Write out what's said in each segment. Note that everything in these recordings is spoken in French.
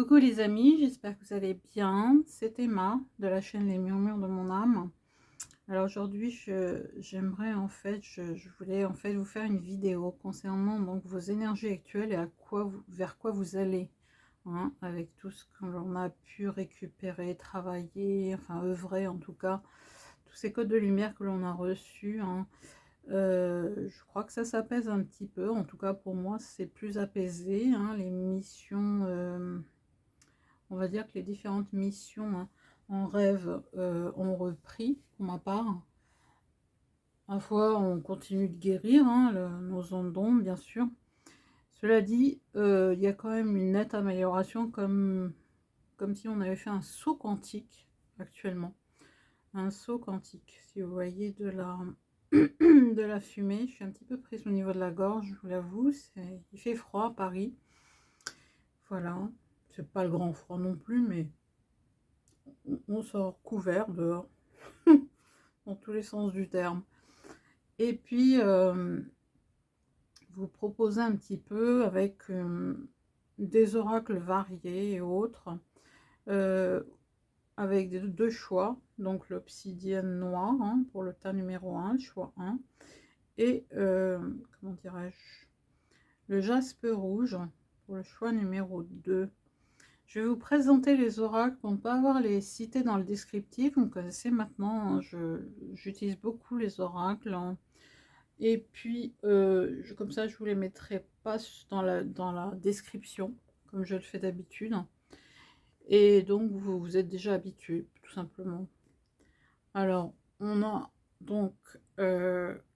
Coucou les amis, j'espère que vous allez bien. C'est Emma de la chaîne Les Murmures de mon âme. Alors aujourd'hui, j'aimerais en fait, je voulais en fait vous faire une vidéo concernant donc vos énergies actuelles et vers quoi vous allez, hein, avec tout ce que l'on a pu récupérer, travailler, enfin œuvrer en tout cas, tous ces codes de lumière que l'on a reçus, hein. Je crois que ça s'apaise un petit peu, en tout cas pour moi c'est plus apaisé, hein, les missions. On va dire que les différentes missions, hein, en rêve ont repris pour ma part. À la fois, on continue de guérir, hein, nos ondes d'ombre, bien sûr. Cela dit, il y a quand même une nette amélioration, comme si on avait fait un saut quantique actuellement. Un saut quantique. Si vous voyez de la, de la fumée, je suis un petit peu prise au niveau de la gorge, je vous l'avoue. Il fait froid à Paris. Voilà. C'est pas le grand froid non plus, mais on sort couvert dehors, dans tous les sens du terme. Et puis, vous proposez un petit peu avec des oracles variés et autres, euh, avec deux choix. Donc, l'obsidienne noire, hein, pour le tas numéro 1, le choix 1. Et, comment dirais-je, le jaspe rouge pour le choix numéro 2. Je vais vous présenter les oracles pour ne pas avoir les cités dans le descriptif. Vous me connaissez maintenant, j'utilise beaucoup les oracles, hein. Et puis, comme ça, je vous les mettrai pas dans la description, comme je le fais d'habitude. Et donc, vous êtes déjà habitué, tout simplement. Alors, on a donc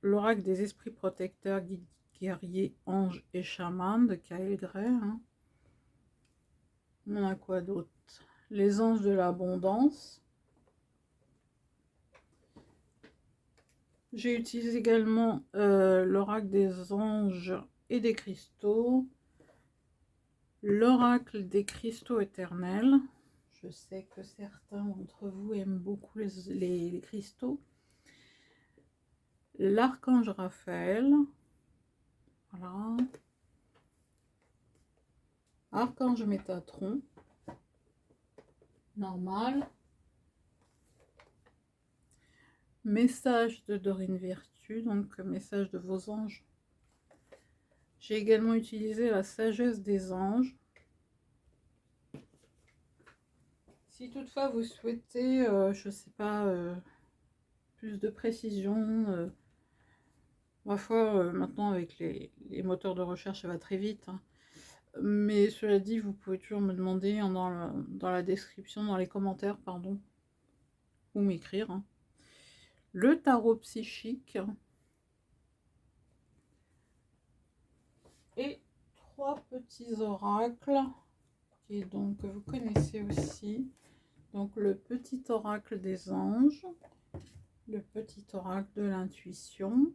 l'oracle des esprits protecteurs, guides, guerriers, anges et chamans de Kyle Gray, hein. On a quoi d'autre? Les anges de l'abondance. J'ai utilisé également l'oracle des anges et des cristaux. L'oracle des cristaux éternels. Je sais que certains d'entre vous aiment beaucoup les cristaux. L'archange Raphaël. Voilà. Archange Métatron. Normal. Message de Dorine Virtue, donc message de vos anges. J'ai également utilisé la sagesse des anges. Si toutefois vous souhaitez, je ne sais pas, plus de précision, ma foi, maintenant avec les moteurs de recherche, ça va très vite, hein. Mais cela dit, vous pouvez toujours me demander, hein, dans la description, dans les commentaires, pardon, ou m'écrire, hein. Le tarot psychique. Et 3 petits oracles, qui donc que vous connaissez aussi. Donc le petit oracle des anges, le petit oracle de l'intuition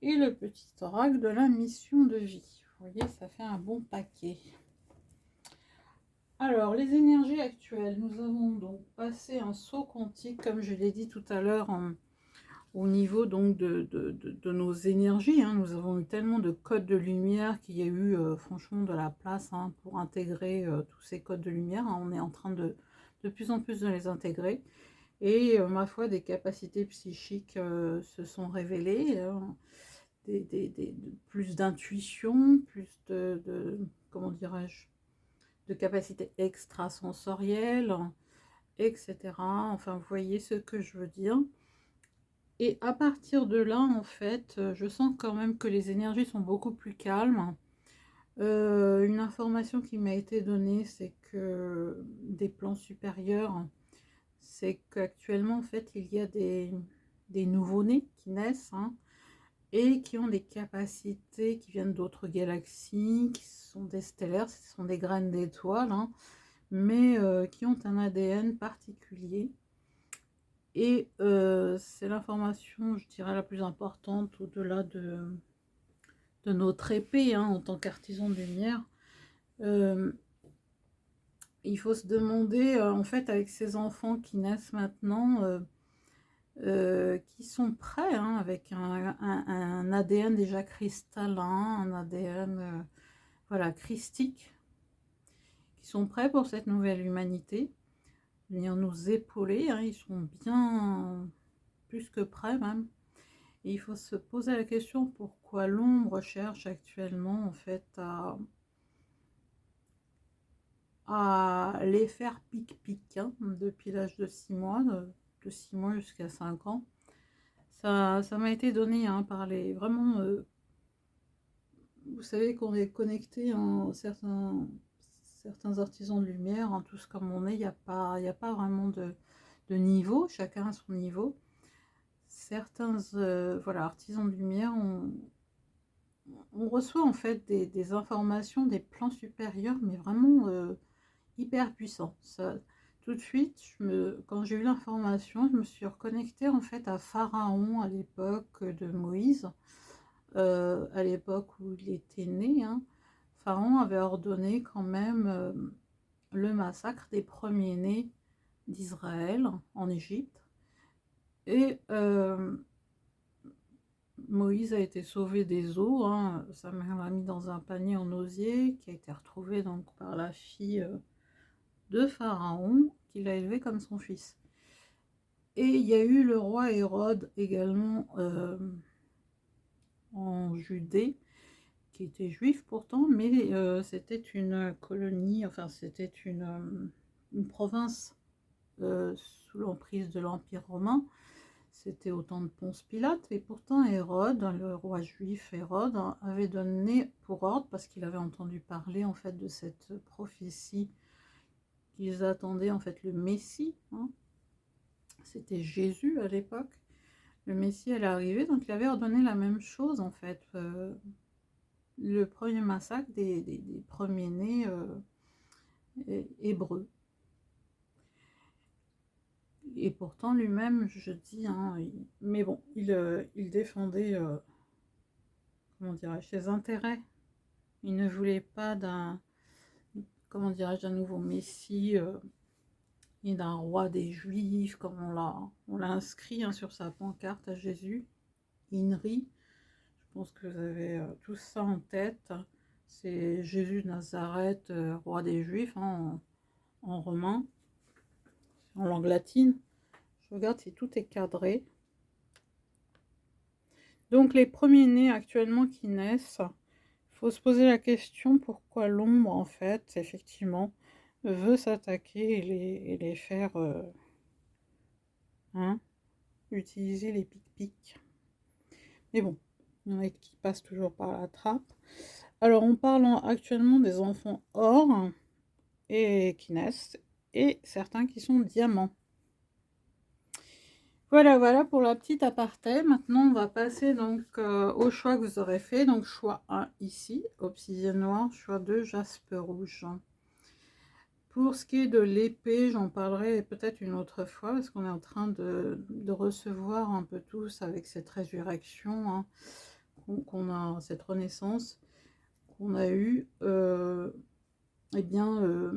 et le petit oracle de la mission de vie. Vous voyez, ça fait un bon paquet. Alors, les énergies actuelles, nous avons donc passé un saut quantique, comme je l'ai dit tout à l'heure, au niveau donc de nos énergies, hein. Nous avons eu tellement de codes de lumière qu'il y a eu franchement de la place, hein, pour intégrer tous ces codes de lumière, hein. On est en train de plus en plus de les intégrer. Et ma foi, des capacités psychiques se sont révélées, hein. Plus d'intuition, plus comment dirais-je, de capacités extrasensorielles, etc. Enfin, vous voyez ce que je veux dire. Et à partir de là, en fait, je sens quand même que les énergies sont beaucoup plus calmes. Une information qui m'a été donnée, c'est que des plans supérieurs, c'est qu'actuellement, en fait, il y a des nouveau-nés qui naissent, hein, et qui ont des capacités qui viennent d'autres galaxies, qui sont des stellaires, ce sont des graines d'étoiles, hein, mais qui ont un ADN particulier. Et c'est l'information, je dirais, la plus importante au-delà de notre épée, hein, en tant qu'artisan de lumière. Il faut se demander, en fait, avec ces enfants qui naissent maintenant, qui sont prêts, hein, avec un ADN déjà cristallin, un ADN voilà, christique, qui sont prêts pour cette nouvelle humanité, venir nous épauler, hein, ils sont bien plus que prêts même. Et il faut se poser la question pourquoi l'ombre cherche actuellement en fait à les faire pic-pic, hein, depuis l'âge de 6 mois, de 6 mois jusqu'à 5 ans. Ça m'a été donné, hein, par les vraiment, vous savez qu'on est connecté en certains artisans de lumière, hein, tous comme on est, il n'y a pas vraiment de niveau, chacun a son niveau. Certains voilà, artisans de lumière, on reçoit en fait des informations, des plans supérieurs, mais vraiment hyper puissants. Ça, tout de suite, quand j'ai eu l'information, je me suis reconnectée en fait à Pharaon à l'époque de Moïse, à l'époque où il était né, hein. Pharaon avait ordonné quand même le massacre des premiers-nés d'Israël en Égypte. Et Moïse a été sauvé des eaux, hein. Sa mère l'a mis dans un panier en osier qui a été retrouvé donc par la fille de Pharaon, qu'il a élevé comme son fils. Et il y a eu le roi Hérode également en Judée, qui était juif pourtant, mais c'était une colonie, enfin c'était une province sous l'emprise de l'Empire romain. C'était au temps de Ponce Pilate, et pourtant Hérode, le roi juif Hérode, avait donné pour ordre, parce qu'il avait entendu parler en fait de cette prophétie qu'ils attendaient en fait le Messie, hein. C'était Jésus à l'époque, le Messie allait arriver, donc il avait ordonné la même chose en fait, le premier massacre des premiers-nés hébreux. Et pourtant lui-même, je dis, hein, mais bon, il défendait, comment dirais-je, ses intérêts. Il ne voulait pas comment dirais-je, d'un nouveau Messie, et d'un roi des Juifs, comme on l'a inscrit, hein, sur sa pancarte à Jésus, INRI. Je pense que vous avez tout ça en tête. C'est Jésus de Nazareth, roi des Juifs, hein, en romain, en langue latine. Je regarde si tout est cadré. Donc les premiers-nés actuellement qui naissent, il faut se poser la question pourquoi l'ombre, en fait, effectivement, veut s'attaquer et les faire hein, utiliser les pic-pics. Mais bon, il y en a qui passent toujours par la trappe. Alors on parle actuellement des enfants or et qui naissent, et certains qui sont diamants. Voilà pour la petite aparté. Maintenant, on va passer donc au choix que vous aurez fait. Donc, choix 1 ici, obsidienne noire, choix 2, jaspe rouge. Pour ce qui est de l'épée, j'en parlerai peut-être une autre fois, parce qu'on est en train de recevoir un peu tous avec cette résurrection, hein, qu'on a, cette renaissance qu'on a eue. Eh bien,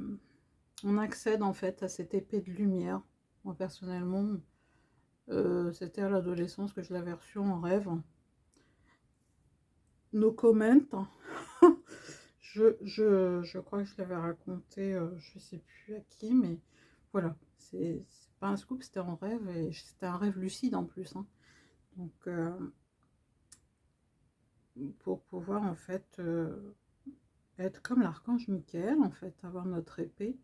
on accède en fait à cette épée de lumière. Moi, personnellement, c'était à l'adolescence que je l'avais reçue en rêve. No comment. je crois que je l'avais raconté, je sais plus à qui, mais voilà. C'est pas un scoop, c'était en rêve, et c'était un rêve lucide en plus, hein. Donc, pour pouvoir en fait être comme l'archange Michael, en fait, avoir notre épée,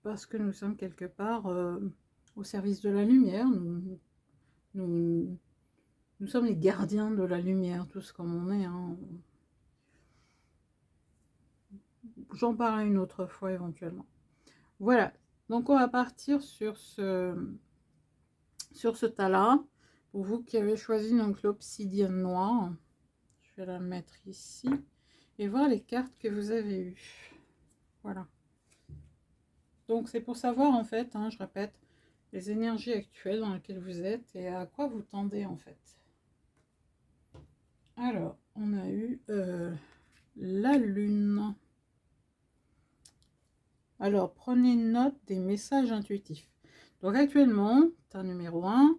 parce que nous sommes quelque part au service de la lumière. Nous sommes les gardiens de la lumière, tous comme on est, hein. J'en parlerai une autre fois éventuellement. Voilà, donc on va partir sur ce tas-là. Pour vous qui avez choisi donc l'obsidienne noire, je vais la mettre ici et voir les cartes que vous avez eues. Voilà. Donc c'est pour savoir en fait, hein, je répète, les énergies actuelles dans lesquelles vous êtes et à quoi vous tendez en fait. Alors, on a eu la lune. Alors, prenez note des messages intuitifs. Donc actuellement, tas numéro 1,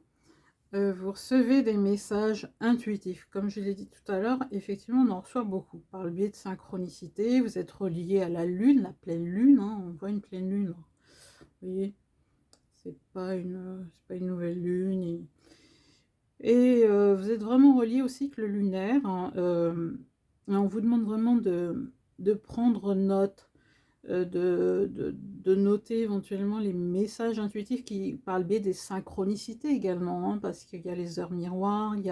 vous recevez des messages intuitifs. Comme je l'ai dit tout à l'heure, effectivement, on en reçoit beaucoup. Par le biais de synchronicité, vous êtes relié à la lune, la pleine lune. Hein, on voit une pleine lune. Là. Vous voyez, c'est pas une nouvelle lune. Et vous êtes vraiment relié au cycle lunaire. Hein, on vous demande vraiment de prendre note, de noter éventuellement les messages intuitifs qui, par le biais des synchronicités également, hein, parce qu'il y a les heures miroirs, il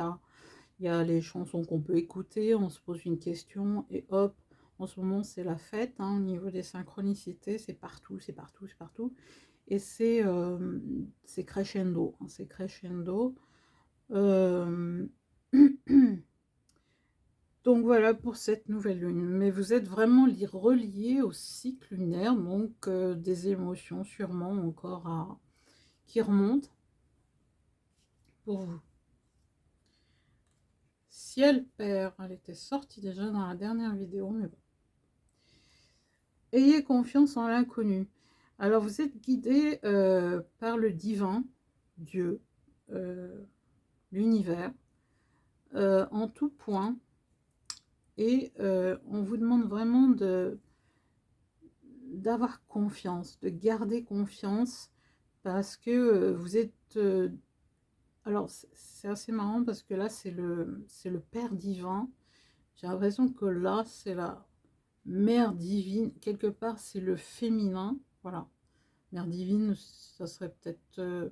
y a les chansons qu'on peut écouter, on se pose une question et hop, en ce moment c'est la fête, hein, au niveau des synchronicités, c'est partout, c'est partout, c'est partout. Et c'est crescendo, hein, c'est crescendo. Donc voilà pour cette nouvelle lune. Mais vous êtes vraiment relié au cycle lunaire, donc des émotions sûrement encore qui remontent pour vous. Ciel Père, elle était sortie déjà dans la dernière vidéo, mais bon. Ayez confiance en l'inconnu. Alors vous êtes guidé par le divin, Dieu, l'univers, en tout point. Et on vous demande vraiment d'avoir confiance, de garder confiance, parce que vous êtes... alors c'est assez marrant parce que là c'est le Père divin. J'ai l'impression que là c'est la Mère divine. Quelque part c'est le féminin. Voilà. Mère divine, ça serait peut-être...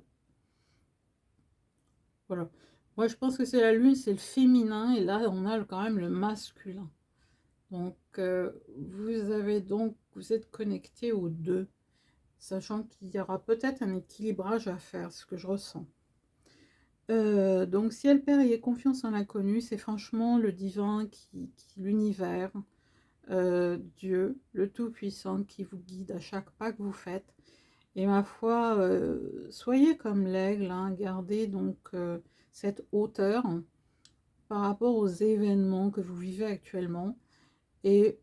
voilà. Moi je pense que c'est la lune, c'est le féminin. Et là on a quand même le masculin. Donc, vous êtes connecté aux deux, sachant qu'il y aura peut-être un équilibrage à faire, ce que je ressens. Donc, ciel, Père, ayez confiance en l'inconnu, c'est franchement le divin, l'univers, Dieu, le Tout-Puissant, qui vous guide à chaque pas que vous faites. Et ma foi, soyez comme l'aigle, hein, gardez donc cette hauteur par rapport aux événements que vous vivez actuellement. Et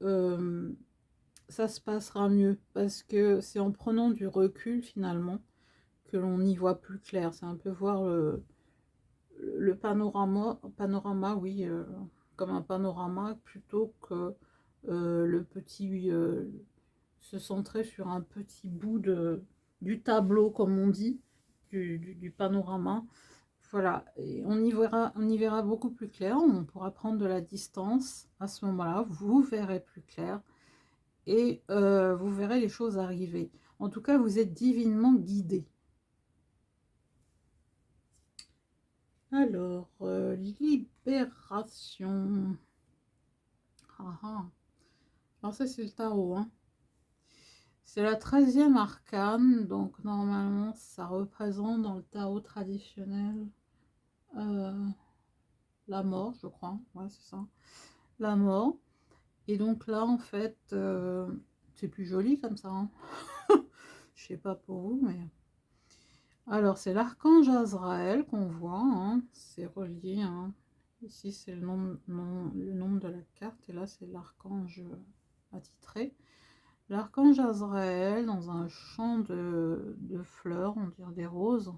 ça se passera mieux parce que c'est en prenant du recul finalement que l'on y voit plus clair. C'est un peu voir le panorama oui, comme un panorama plutôt que le petit, se centrer sur un petit bout du tableau comme on dit, du panorama. Voilà, et on y verra beaucoup plus clair, on pourra prendre de la distance à ce moment-là, vous verrez plus clair. Et vous verrez les choses arriver. En tout cas, vous êtes divinement guidé. Alors, libération. Ah, ah. Alors ça, c'est le tarot. Hein. C'est la 13e arcane. Donc, normalement, ça représente dans le tarot traditionnel la mort, je crois. Ouais, c'est ça. La mort. Et donc là, en fait, c'est plus joli comme ça. Hein. Je sais pas pour vous, mais... Alors, c'est l'archange Azraël qu'on voit, hein. C'est relié. Hein. Ici, c'est le nombre de la carte, et là, c'est l'archange attitré. L'archange Azraël, dans un champ de fleurs, on dirait des roses,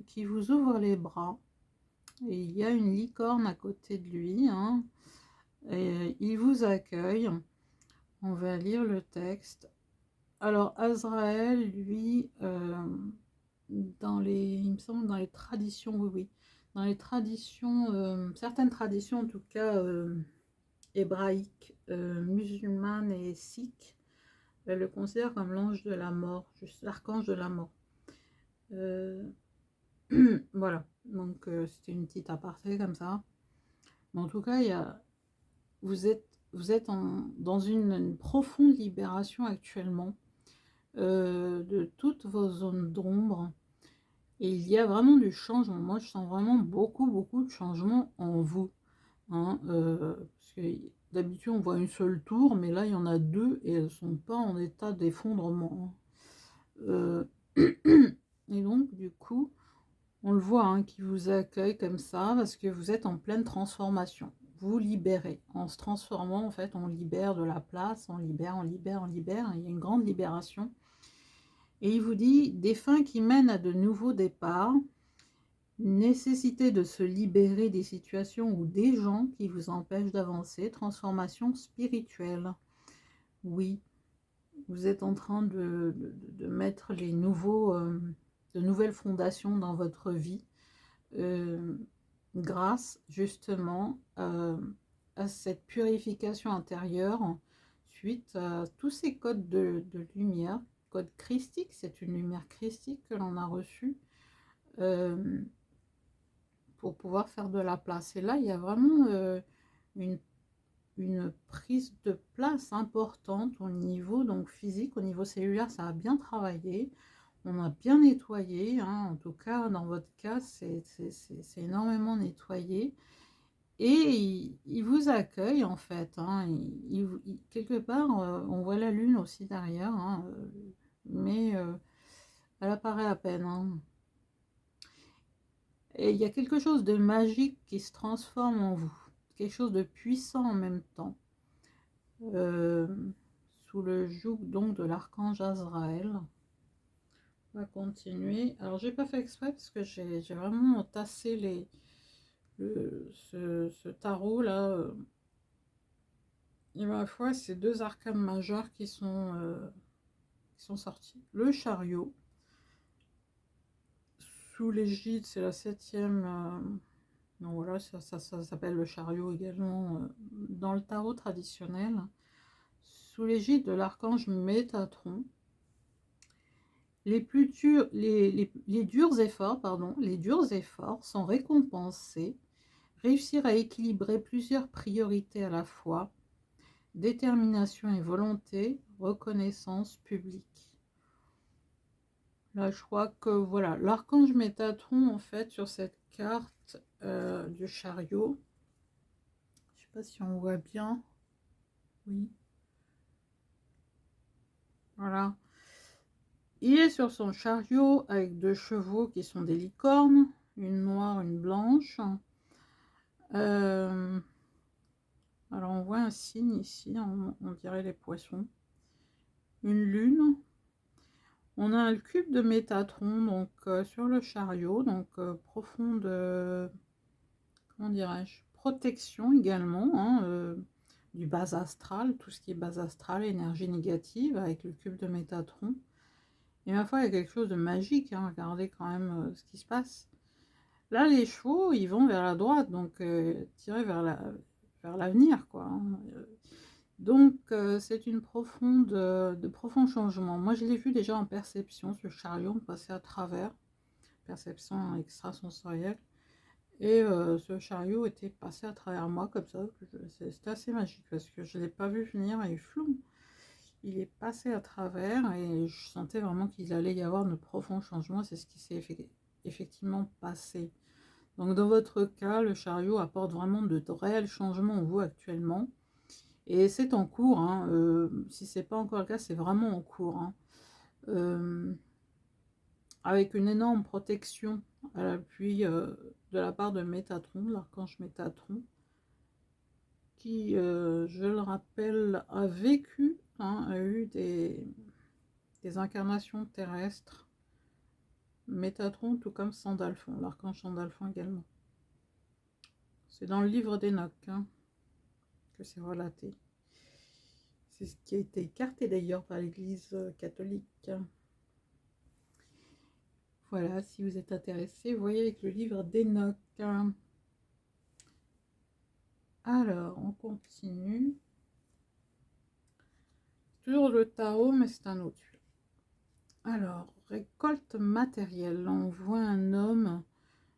qui vous ouvre les bras. Et il y a une licorne à côté de lui. Hein. Et il vous accueille. On va lire le texte. Alors, Azraël, lui, il me semble dans les traditions, oui, oui, dans les traditions, certaines traditions en tout cas hébraïques, musulmanes et sikhes, elles le considèrent comme l'ange de la mort, juste l'archange de la mort. Voilà, donc c'était une petite aparté comme ça. Mais en tout cas, vous êtes dans une profonde libération actuellement. De toutes vos zones d'ombre, et il y a vraiment du changement. Moi je sens vraiment beaucoup de changements en vous, hein, parce que d'habitude on voit une seule tour, mais là il y en a deux et elles sont pas en état d'effondrement. Hein. Et donc du coup on le voit, hein, qui vous accueille comme ça parce que vous êtes en pleine transformation. Vous libérez. En se transformant, en fait, on libère de la place, on libère. Il y a une grande libération. Et il vous dit, des fins qui mènent à de nouveaux départs, Nécessité de se libérer des situations ou des gens qui vous empêchent d'avancer. Transformation spirituelle. Oui, vous êtes en train de mettre les de nouvelles fondations dans votre vie. Grâce justement à cette purification intérieure suite à tous ces codes de lumière, code christique, c'est une lumière christique que l'on a reçue pour pouvoir faire de la place. Et là, il y a vraiment une, une prise de place importante au niveau donc physique, au niveau cellulaire, ça a bien travaillé. On a bien nettoyé, hein, en tout cas dans votre cas, c'est énormément nettoyé. Et il vous accueille en fait, hein, quelque part, on voit la lune aussi derrière, hein, mais elle apparaît à peine. Hein. Et il y a quelque chose de magique qui se transforme en vous, quelque chose de puissant en même temps, euh, sous le joug donc de l'archange Azraël. On va continuer. Alors j'ai pas fait exprès parce que j'ai vraiment tassé ce tarot là. Et ma foi, c'est deux arcanes majeures qui sont sortis. Le chariot, sous l'égide, c'est la septième. Donc voilà, ça s'appelle le chariot également dans le tarot traditionnel. Sous l'égide de l'archange Métatron. Les durs efforts, les durs efforts sont récompensés. Réussir à équilibrer plusieurs priorités à la fois. Détermination et volonté, reconnaissance publique. Là, je crois que voilà, l'archange Métatron, en fait, sur cette carte du chariot, je sais pas si on voit bien, oui, voilà. Il est sur son chariot avec deux chevaux qui sont des licornes, une noire, une blanche. Alors, on voit un signe ici, on dirait les poissons. Une lune. On a le cube de Métatron donc sur le chariot, donc profonde, comment dirais-je, protection également hein, du bas astral, tout ce qui est bas astral, énergie négative avec le cube de Métatron. Et ma foi, il y a quelque chose de magique, hein, regardez quand même ce qui se passe. Là, les chevaux, ils vont vers la droite, donc tirés vers l'avenir, quoi. Hein. Donc, c'est une de profonds changements. Moi, je l'ai vu déjà en perception, ce chariot, passer à travers, perception extrasensorielle. Et ce chariot était passé à travers moi, comme ça. C'était assez magique, parce que je ne l'ai pas vu venir, et flou. Il est passé à travers, et je sentais vraiment qu'il allait y avoir de profonds changements. C'est ce qui s'est effectivement passé. Donc, dans votre cas, le chariot apporte vraiment de réels changements en vous actuellement. Et c'est en cours, hein, si ce n'est pas encore le cas, c'est vraiment en cours. Hein. Avec une énorme protection à l'appui de la part de Métatron, l'archange Métatron, qui, je le rappelle, a vécu, hein, a eu des incarnations terrestres. Métatron, tout comme Sandalphon, l'archange Sandalphon également. C'est dans le livre d'Enoch hein, que c'est relaté. C'est ce qui a été écarté d'ailleurs par l'Église catholique. Voilà, si vous êtes intéressé, voyez avec le livre d'Enoch. Alors, on continue. Toujours le tarot, mais c'est un autre. Alors, récolte matérielle. On voit un homme,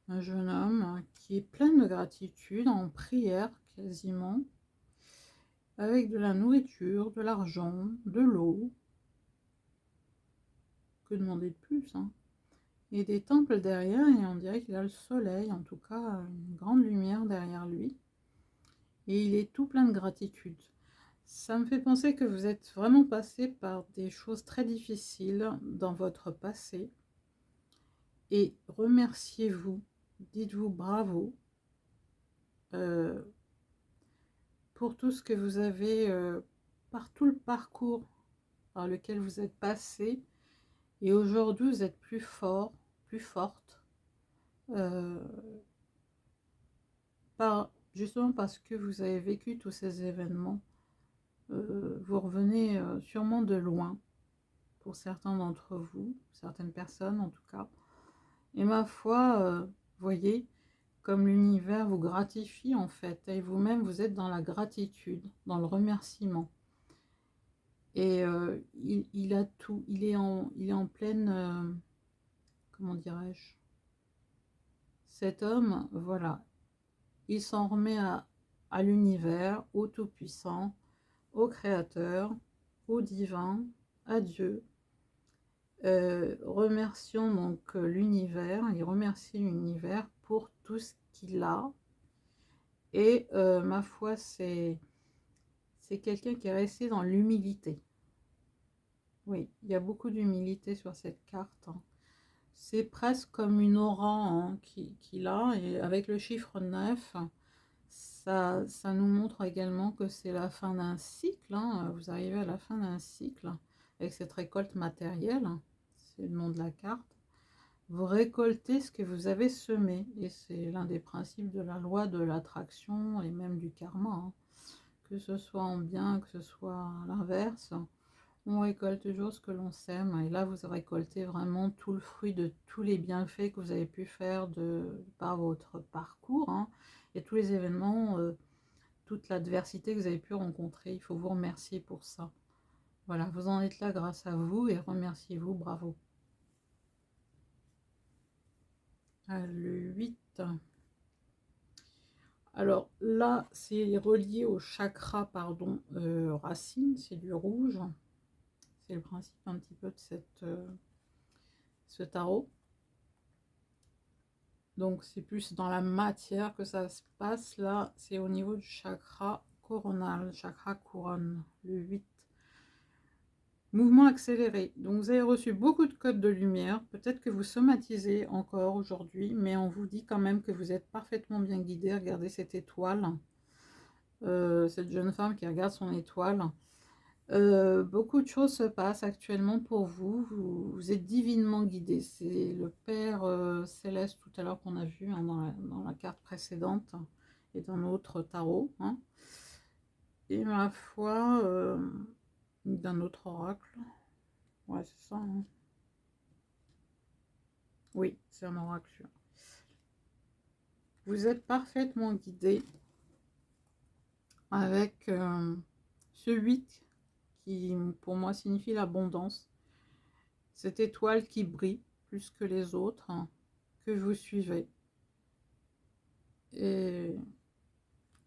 un jeune homme, qui est plein de gratitude, en prière quasiment, avec de la nourriture, de l'argent, de l'eau. Que demander de plus hein. Et des temples derrière, et on dirait qu'il a le soleil, en tout cas une grande lumière derrière lui. Et il est tout plein de gratitude. Ça me fait penser que vous êtes vraiment passé par des choses très difficiles dans votre passé. Et remerciez-vous, dites-vous bravo pour tout ce que vous avez, par tout le parcours par lequel vous êtes passé. Et aujourd'hui, vous êtes plus fort, plus forte. euh, justement parce que vous avez vécu tous ces événements, vous revenez sûrement de loin, pour certains d'entre vous, certaines personnes en tout cas. Et ma foi, voyez, comme l'univers vous gratifie en fait, et vous-même vous êtes dans la gratitude, dans le remerciement. Et il a tout, il est en pleine, comment dirais-je, cet homme, voilà, il s'en remet à l'univers, au Tout-Puissant, au Créateur, au Divin, à Dieu. Remercions donc l'univers, il remercie l'univers pour tout ce qu'il a. Et ma foi, c'est quelqu'un qui est resté dans l'humilité. Oui, il y a beaucoup d'humilité sur cette carte. C'est presque comme une aura hein, qu'il a, et avec le chiffre 9, ça nous montre également que c'est la fin d'un cycle. Hein. Vous arrivez à la fin d'un cycle avec cette récolte matérielle, c'est le nom de la carte. Vous récoltez ce que vous avez semé, et c'est l'un des principes de la loi de l'attraction et même du karma. Hein. Que ce soit en bien, que ce soit à l'inverse, on récolte toujours ce que l'on sème. Et là, vous récoltez vraiment tout le fruit de tous les bienfaits que vous avez pu faire par votre parcours, hein, et tous les événements, toute l'adversité que vous avez pu rencontrer. Il faut vous remercier pour ça. Voilà, vous en êtes là grâce à vous et remerciez-vous, bravo. Le 8. Alors là, c'est relié au chakra, pardon, racine, c'est du rouge. C'est le principe un petit peu de ce tarot. Donc c'est plus dans la matière que ça se passe. Là, c'est au niveau du chakra coronal, chakra couronne, le 8. Mouvement accéléré. Donc vous avez reçu beaucoup de codes de lumière. Peut-être que vous somatisez encore aujourd'hui, mais on vous dit quand même que vous êtes parfaitement bien guidé. Regardez cette étoile. Cette jeune femme qui regarde son étoile. Beaucoup de choses se passent actuellement pour vous. Vous êtes divinement guidé. C'est le Père Céleste tout à l'heure qu'on a vu hein, dans la carte précédente et dans notre tarot. Hein. Et ma foi, d'un autre oracle. Ouais, c'est ça. Hein. Oui, c'est un oracle. Vous êtes parfaitement guidé avec ce 8 qui, pour moi, signifie l'abondance. Cette étoile qui brille plus que les autres, hein, que vous suivez. Et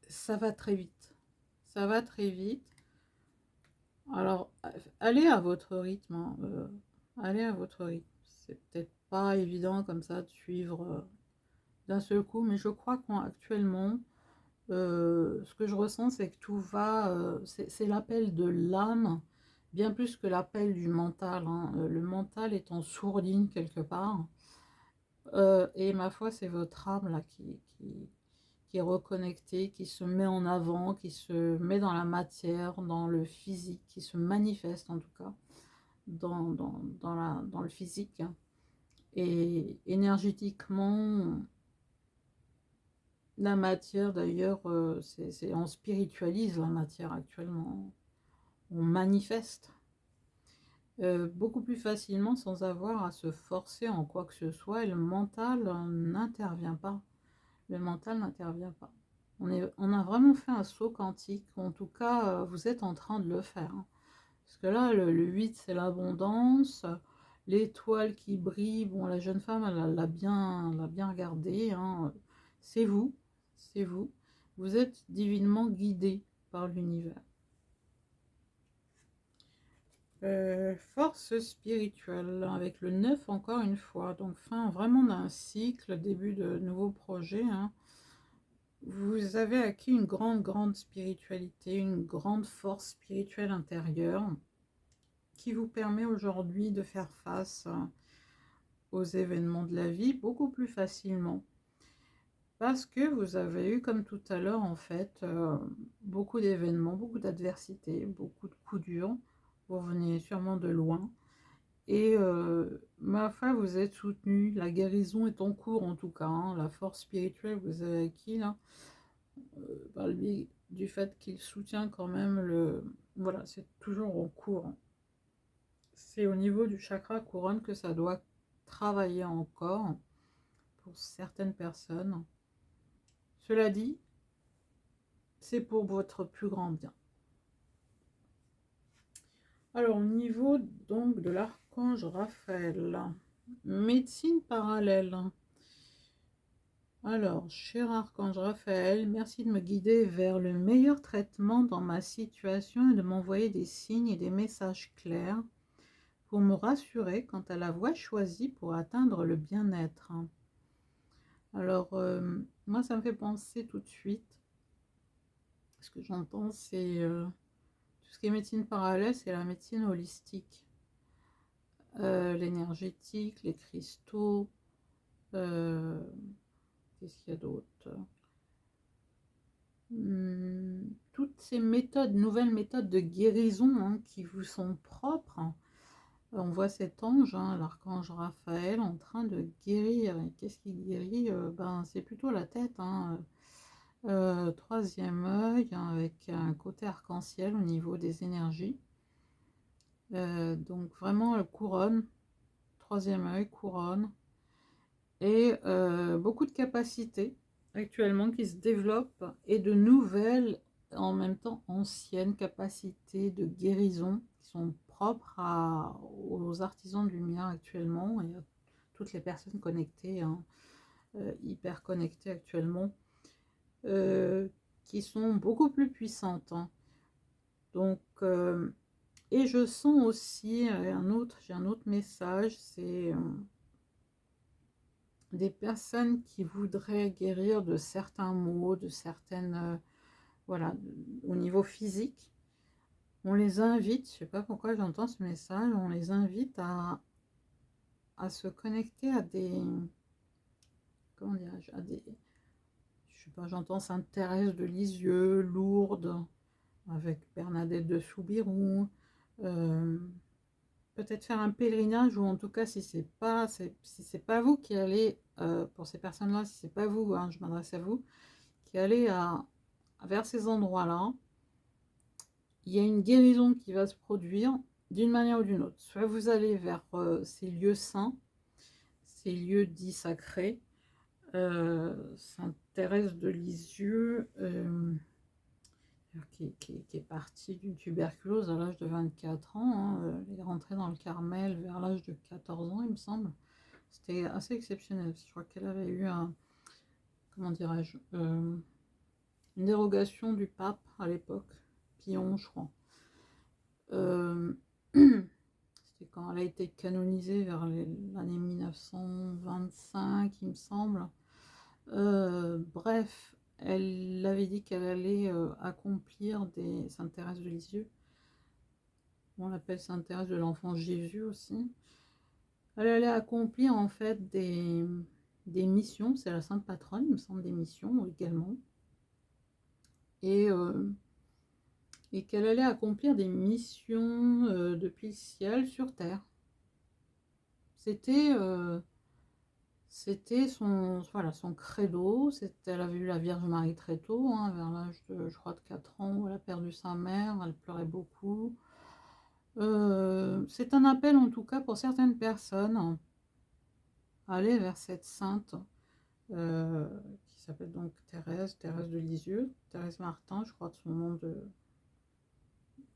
ça va très vite. Ça va très vite. Alors, allez à votre rythme. Hein, allez à votre rythme. C'est peut-être pas évident comme ça de suivre d'un seul coup, mais je crois qu'actuellement, ce que je ressens, c'est que tout va... c'est l'appel de l'âme, bien plus que l'appel du mental. Hein. Le mental est en sourdine quelque part. Et ma foi, c'est votre âme là qui est reconnectée, qui se met en avant, qui se met dans la matière, dans le physique, qui se manifeste en tout cas dans le physique. Et énergétiquement, la matière d'ailleurs, on spiritualise la matière actuellement, on manifeste. Beaucoup plus facilement sans avoir à se forcer en quoi que ce soit, et le mental n'intervient pas. Le mental n'intervient pas. On a vraiment fait un saut quantique, en tout cas, vous êtes en train de le faire. Hein. Parce que là, le 8, c'est l'abondance, l'étoile qui brille, bon, la jeune femme, elle l'a bien regardé, hein. C'est vous, c'est vous. Vous êtes divinement guidé par l'univers. Force spirituelle, avec le 9 encore une fois, donc fin vraiment d'un cycle, début de nouveaux projets. Hein. Vous avez acquis une grande spiritualité, une grande force spirituelle intérieure qui vous permet aujourd'hui de faire face aux événements de la vie beaucoup plus facilement. Parce que vous avez eu, comme tout à l'heure, en fait, beaucoup d'événements, beaucoup d'adversités, beaucoup de coups durs. Vous venez sûrement de loin. Et ma foi, vous êtes soutenu. La guérison est en cours en tout cas, hein. La force spirituelle, vous avez acquis là, par le biais du fait qu'il soutient quand même le... Voilà, c'est toujours en cours, hein. C'est au niveau du chakra couronne que ça doit travailler encore pour certaines personnes. Cela dit, c'est pour votre plus grand bien. Alors, au niveau donc de l'archange Raphaël, médecine parallèle. Alors, cher archange Raphaël, merci de me guider vers le meilleur traitement dans ma situation et de m'envoyer des signes et des messages clairs pour me rassurer quant à la voie choisie pour atteindre le bien-être. Alors, moi, ça me fait penser tout de suite, ce que j'entends, c'est tout ce qui est médecine parallèle, c'est la médecine holistique, l'énergétique, les cristaux, qu'est-ce qu'il y a d'autre? Toutes ces méthodes, nouvelles méthodes de guérison, hein, qui vous sont propres. On voit cet ange, hein, l'archange Raphaël, en train de guérir. Et qu'est-ce qui guérit? Ben, c'est plutôt la tête, hein. Troisième œil, hein, avec un côté arc-en-ciel au niveau des énergies. Donc vraiment couronne, troisième œil, couronne. Et beaucoup de capacités actuellement qui se développent et de nouvelles, en même temps anciennes capacités de guérison qui sont propres aux artisans de lumière actuellement et à toutes les personnes connectées, hein, hyper connectées actuellement, qui sont beaucoup plus puissantes, hein. Donc, et je sens aussi j'ai un autre message, c'est des personnes qui voudraient guérir de certains maux, de certaines, voilà, au niveau physique. On les invite, je ne sais pas pourquoi j'entends ce message, on les invite à se connecter à des, comment dirais-je, à des, je sais pas, j'entends Sainte-Thérèse de Lisieux, Lourdes, avec Bernadette de Soubirous, peut-être faire un pèlerinage, ou en tout cas si c'est pas vous qui allez, pour ces personnes-là, si c'est pas vous, hein, je m'adresse à vous, qui allez vers ces endroits-là, il y a une guérison qui va se produire d'une manière ou d'une autre. Soit vous allez vers ces lieux saints, ces lieux dits sacrés, Sainte Thérèse de Lisieux, qui est partie d'une tuberculose à l'âge de 24 ans, hein, elle est rentrée dans le Carmel vers l'âge de 14 ans, il me semble. C'était assez exceptionnel. Je crois qu'elle avait eu comment dirais-je, une dérogation du pape à l'époque, Pion, je crois. C'était quand elle a été canonisée vers l'année 1925, il me semble. Bref, elle avait dit qu'elle allait accomplir des Sainte Thérèse de Lisieux. On l'appelle Sainte Thérèse de l'Enfant Jésus aussi. Elle allait accomplir en fait des missions. C'est la sainte patronne, il me semble, des missions également. Et qu'elle allait accomplir des missions depuis le ciel sur terre. C'était son, voilà, son credo. Elle avait eu la Vierge Marie très tôt, hein, vers l'âge de, je crois, de 4 ans, où elle a perdu sa mère, elle pleurait beaucoup. C'est un appel en tout cas pour certaines personnes à aller vers cette sainte qui s'appelle donc Thérèse de Lisieux, Thérèse Martin, je crois de son nom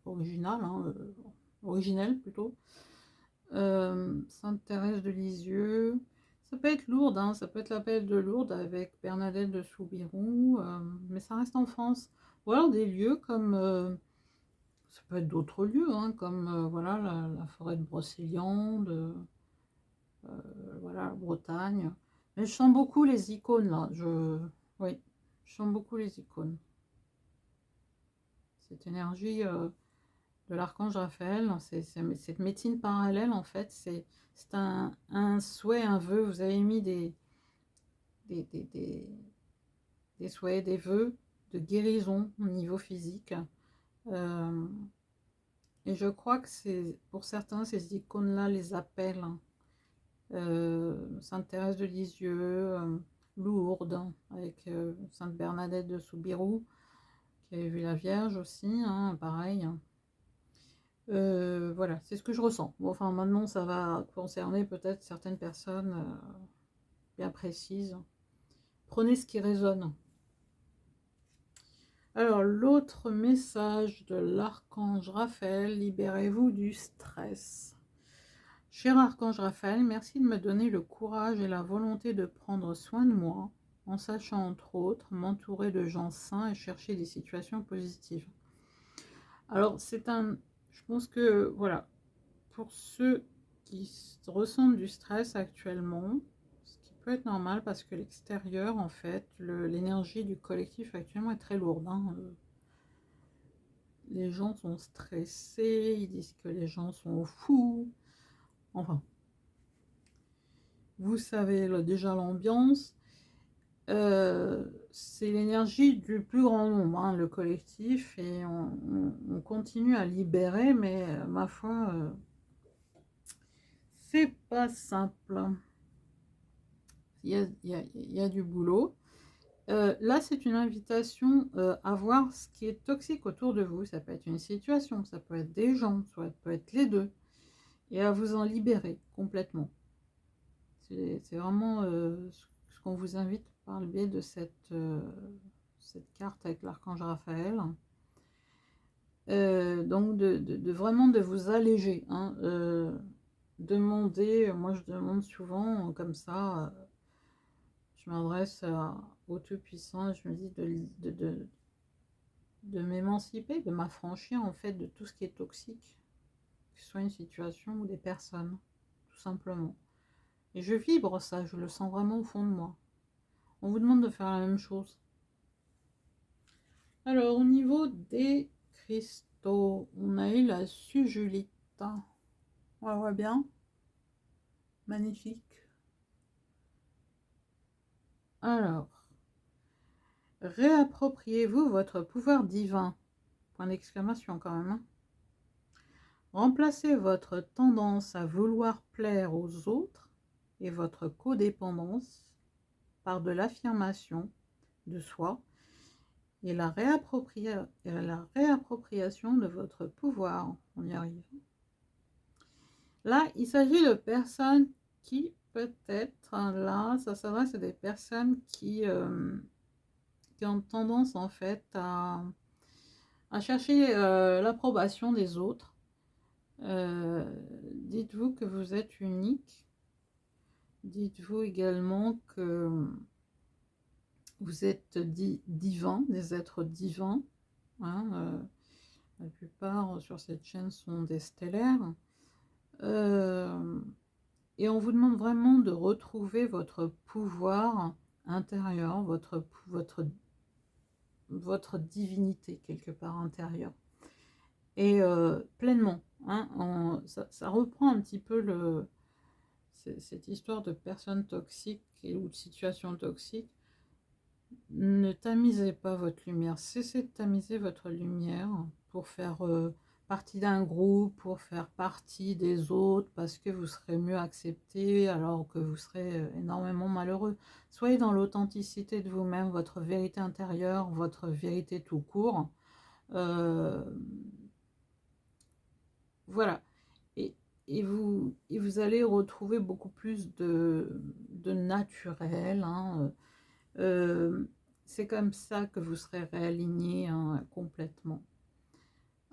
original, hein, originel plutôt. Sainte Thérèse de Lisieux, ça peut être Lourdes, hein, ça peut être l'appel de Lourdes avec Bernadette de Soubirous, mais ça reste en France. Ou alors des lieux comme, ça peut être d'autres lieux, hein, comme voilà, la forêt de Brocéliande, voilà, la Bretagne. Mais je sens beaucoup les icônes là, oui, je sens beaucoup les icônes. Cette énergie de l'archange Raphaël, cette médecine parallèle en fait, c'est un souhait, un vœu. Vous avez mis des souhaits, des vœux de guérison au niveau physique. Et je crois que c'est pour certains, ces icônes-là les appellent. Sainte Thérèse de Lisieux, Lourdes, avec Sainte Bernadette de Soubirous, qui avait vu la Vierge aussi, hein, pareil. Voilà, c'est ce que je ressens. Bon, enfin, maintenant, ça va concerner peut-être certaines personnes bien précises. Prenez ce qui résonne. Alors, l'autre message de l'archange Raphaël, libérez-vous du stress. Cher archange Raphaël, merci de me donner le courage et la volonté de prendre soin de moi, en sachant entre autres m'entourer de gens sains et chercher des situations positives. Alors, je pense que, voilà, pour ceux qui ressentent du stress actuellement, ce qui peut être normal parce que l'extérieur, en fait, l'énergie du collectif actuellement est très lourde. Hein. Les gens sont stressés, ils disent que les gens sont fous. Enfin, vous savez déjà l'ambiance. C'est l'énergie du plus grand nombre, hein, le collectif, et on continue à libérer, mais ma foi, c'est pas simple. Il y a du boulot. Là, c'est une invitation à voir ce qui est toxique autour de vous. Ça peut être une situation, ça peut être des gens, ça peut être les deux, et à vous en libérer complètement. C'est vraiment ce qu'on vous invite par le biais de cette carte avec l'archange Raphaël. Donc vraiment de vous alléger. Hein. Moi je demande souvent comme ça, je m'adresse au Tout-Puissant, je me dis de m'émanciper, de m'affranchir en fait de tout ce qui est toxique, que ce soit une situation ou des personnes, tout simplement. Et je vibre ça, je le sens vraiment au fond de moi. On vous demande de faire la même chose. Alors, au niveau des cristaux, on a eu la Sujulite. On voit bien. Magnifique. Alors, réappropriez-vous votre pouvoir divin. Point d'exclamation quand même. Hein. Remplacez votre tendance à vouloir plaire aux autres et votre codépendance par de l'affirmation de soi et la réappropriation de votre pouvoir. On y arrive. Là, il s'agit de personnes qui, peut-être, là, ça s'adresse à des personnes qui ont tendance, en fait, à chercher l'approbation des autres. Dites-vous que vous êtes unique. Dites-vous également que vous êtes divins, des êtres divins. Hein, la plupart sur cette chaîne sont des stellaires. Et on vous demande vraiment de retrouver votre pouvoir intérieur, votre divinité quelque part intérieure. Et pleinement. Hein, ça reprend un petit peu cette histoire de personnes toxiques ou de situations toxiques. Ne tamisez pas votre lumière, cessez de tamiser votre lumière pour faire partie d'un groupe, pour faire partie des autres, parce que vous serez mieux accepté alors que vous serez énormément malheureux. Soyez dans l'authenticité de vous-même, votre vérité intérieure, votre vérité tout court. Voilà. Et vous allez retrouver beaucoup plus de naturel, hein, c'est comme ça que vous serez réaligné, hein, complètement.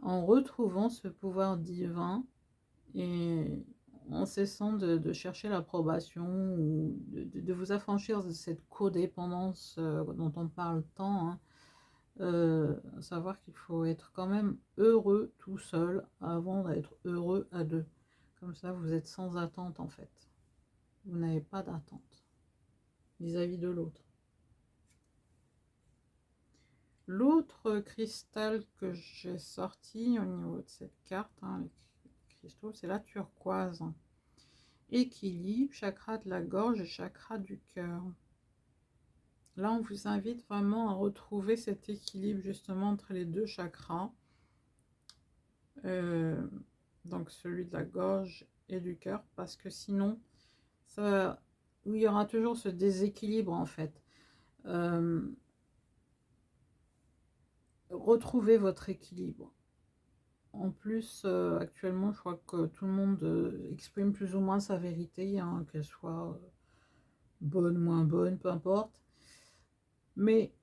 En retrouvant ce pouvoir divin et en cessant de chercher l'approbation ou de vous affranchir de cette codépendance dont on parle tant, hein, à savoir qu'il faut être quand même heureux tout seul avant d'être heureux à deux. Comme ça, vous êtes sans attente en fait. Vous n'avez pas d'attente vis-à-vis de l'autre. L'autre cristal que j'ai sorti au niveau de cette carte, hein, les cristaux, c'est la turquoise. Équilibre, chakra de la gorge et chakra du cœur. Là, on vous invite vraiment à retrouver cet équilibre justement entre les deux chakras. donc celui de la gorge et du cœur, parce que sinon, ça, il y aura toujours ce déséquilibre en fait. Retrouvez votre équilibre. En plus, actuellement, je crois que tout le monde exprime plus ou moins sa vérité, hein, qu'elle soit bonne, moins bonne, peu importe. Mais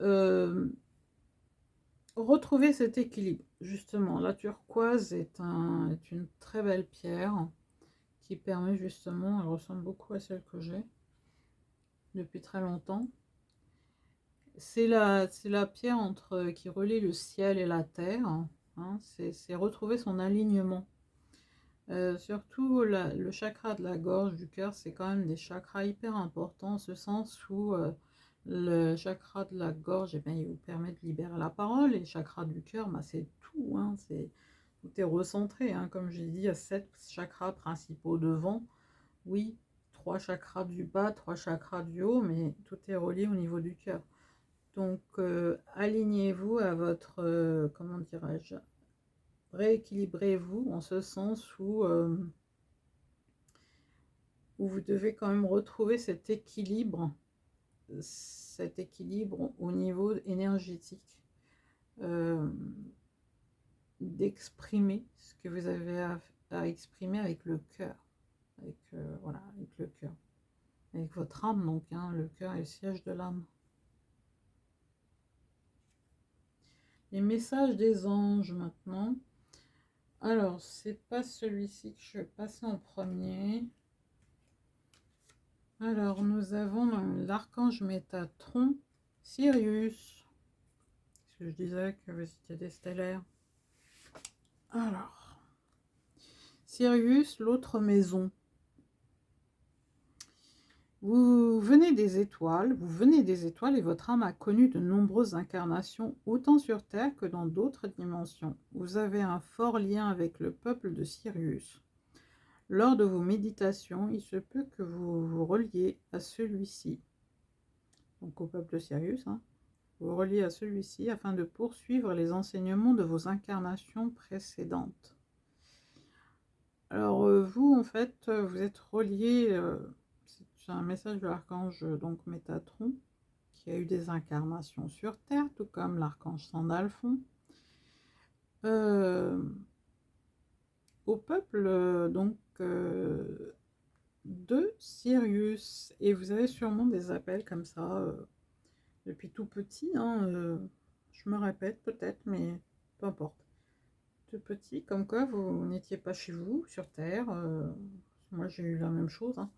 retrouvez cet équilibre. Justement, la turquoise est une très belle pierre qui permet justement, elle ressemble beaucoup à celle que j'ai depuis très longtemps. C'est la pierre qui relie le ciel et la terre, hein, c'est retrouver son alignement. Surtout le chakra de la gorge, du cœur, c'est quand même des chakras hyper importants, en ce sens où le chakra de la gorge, eh bien, il vous permet de libérer la parole, et le chakra du cœur, bah, c'est tout, hein, tout est recentré, hein, comme j'ai dit, il y a 7 chakras principaux devant, oui, 3 chakras du bas, 3 chakras du haut, mais tout est relié au niveau du cœur. Donc, alignez-vous à votre, comment dirais-je, rééquilibrez-vous en ce sens où vous devez quand même retrouver cet équilibre au niveau énergétique, d'exprimer ce que vous avez à exprimer avec le cœur, voilà, avec le cœur, avec votre âme, donc, hein, le cœur est le siège de l'âme. Les messages des anges maintenant. Alors, c'est pas celui-ci que je vais passer en premier. Alors, nous avons l'archange Métatron, Sirius. Parce que je disais que vous étiez des stellaires. Alors, Sirius, l'autre maison. Vous venez des étoiles et votre âme a connu de nombreuses incarnations, autant sur Terre que dans d'autres dimensions. Vous avez un fort lien avec le peuple de Sirius. Lors de vos méditations, il se peut que vous vous reliez à celui-ci, donc au peuple de Sirius, hein. Vous reliez à celui-ci afin de poursuivre les enseignements de vos incarnations précédentes. Alors vous, en fait, vous êtes relié, c'est un message de l'archange donc Métatron, qui a eu des incarnations sur Terre, tout comme l'archange Sandalphon. Au peuple donc de Sirius, et vous avez sûrement des appels comme ça depuis tout petit, hein, je me répète peut-être, mais peu importe. Tout petit, comme quoi vous n'étiez pas chez vous, sur Terre. Moi j'ai eu la même chose, hein.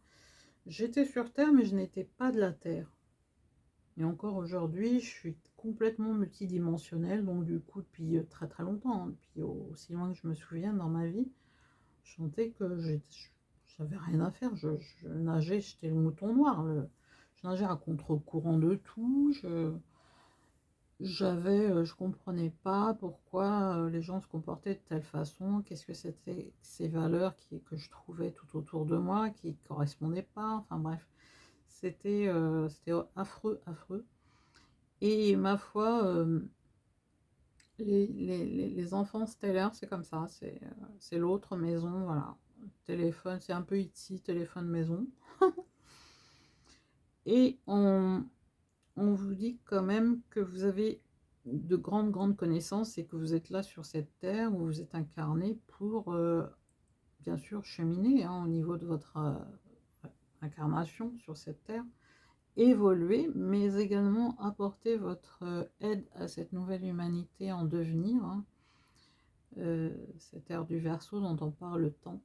J'étais sur Terre, mais je n'étais pas de la Terre. Et encore aujourd'hui, je suis complètement multidimensionnelle, donc du coup depuis très très longtemps, hein, depuis aussi loin que je me souviens dans ma vie, je sentais que j'avais rien à faire, je nageais, j'étais le mouton noir, je nageais à contre-courant de tout, je comprenais pas pourquoi les gens se comportaient de telle façon, qu'est-ce que c'était ces valeurs que je trouvais tout autour de moi, qui ne correspondaient pas, enfin bref, c'était affreux, affreux. Et ma foi, les enfants stellaires, c'est comme ça, c'est l'autre maison, voilà. Téléphone, c'est un peu ici, téléphone maison. Et on vous dit quand même que vous avez de grandes connaissances et que vous êtes là sur cette terre où vous êtes incarné pour, bien sûr, cheminer, hein, au niveau de votre incarnation sur cette terre, évoluer, mais également apporter votre aide à cette nouvelle humanité en devenir, hein, cette ère du Verseau dont on parle tant.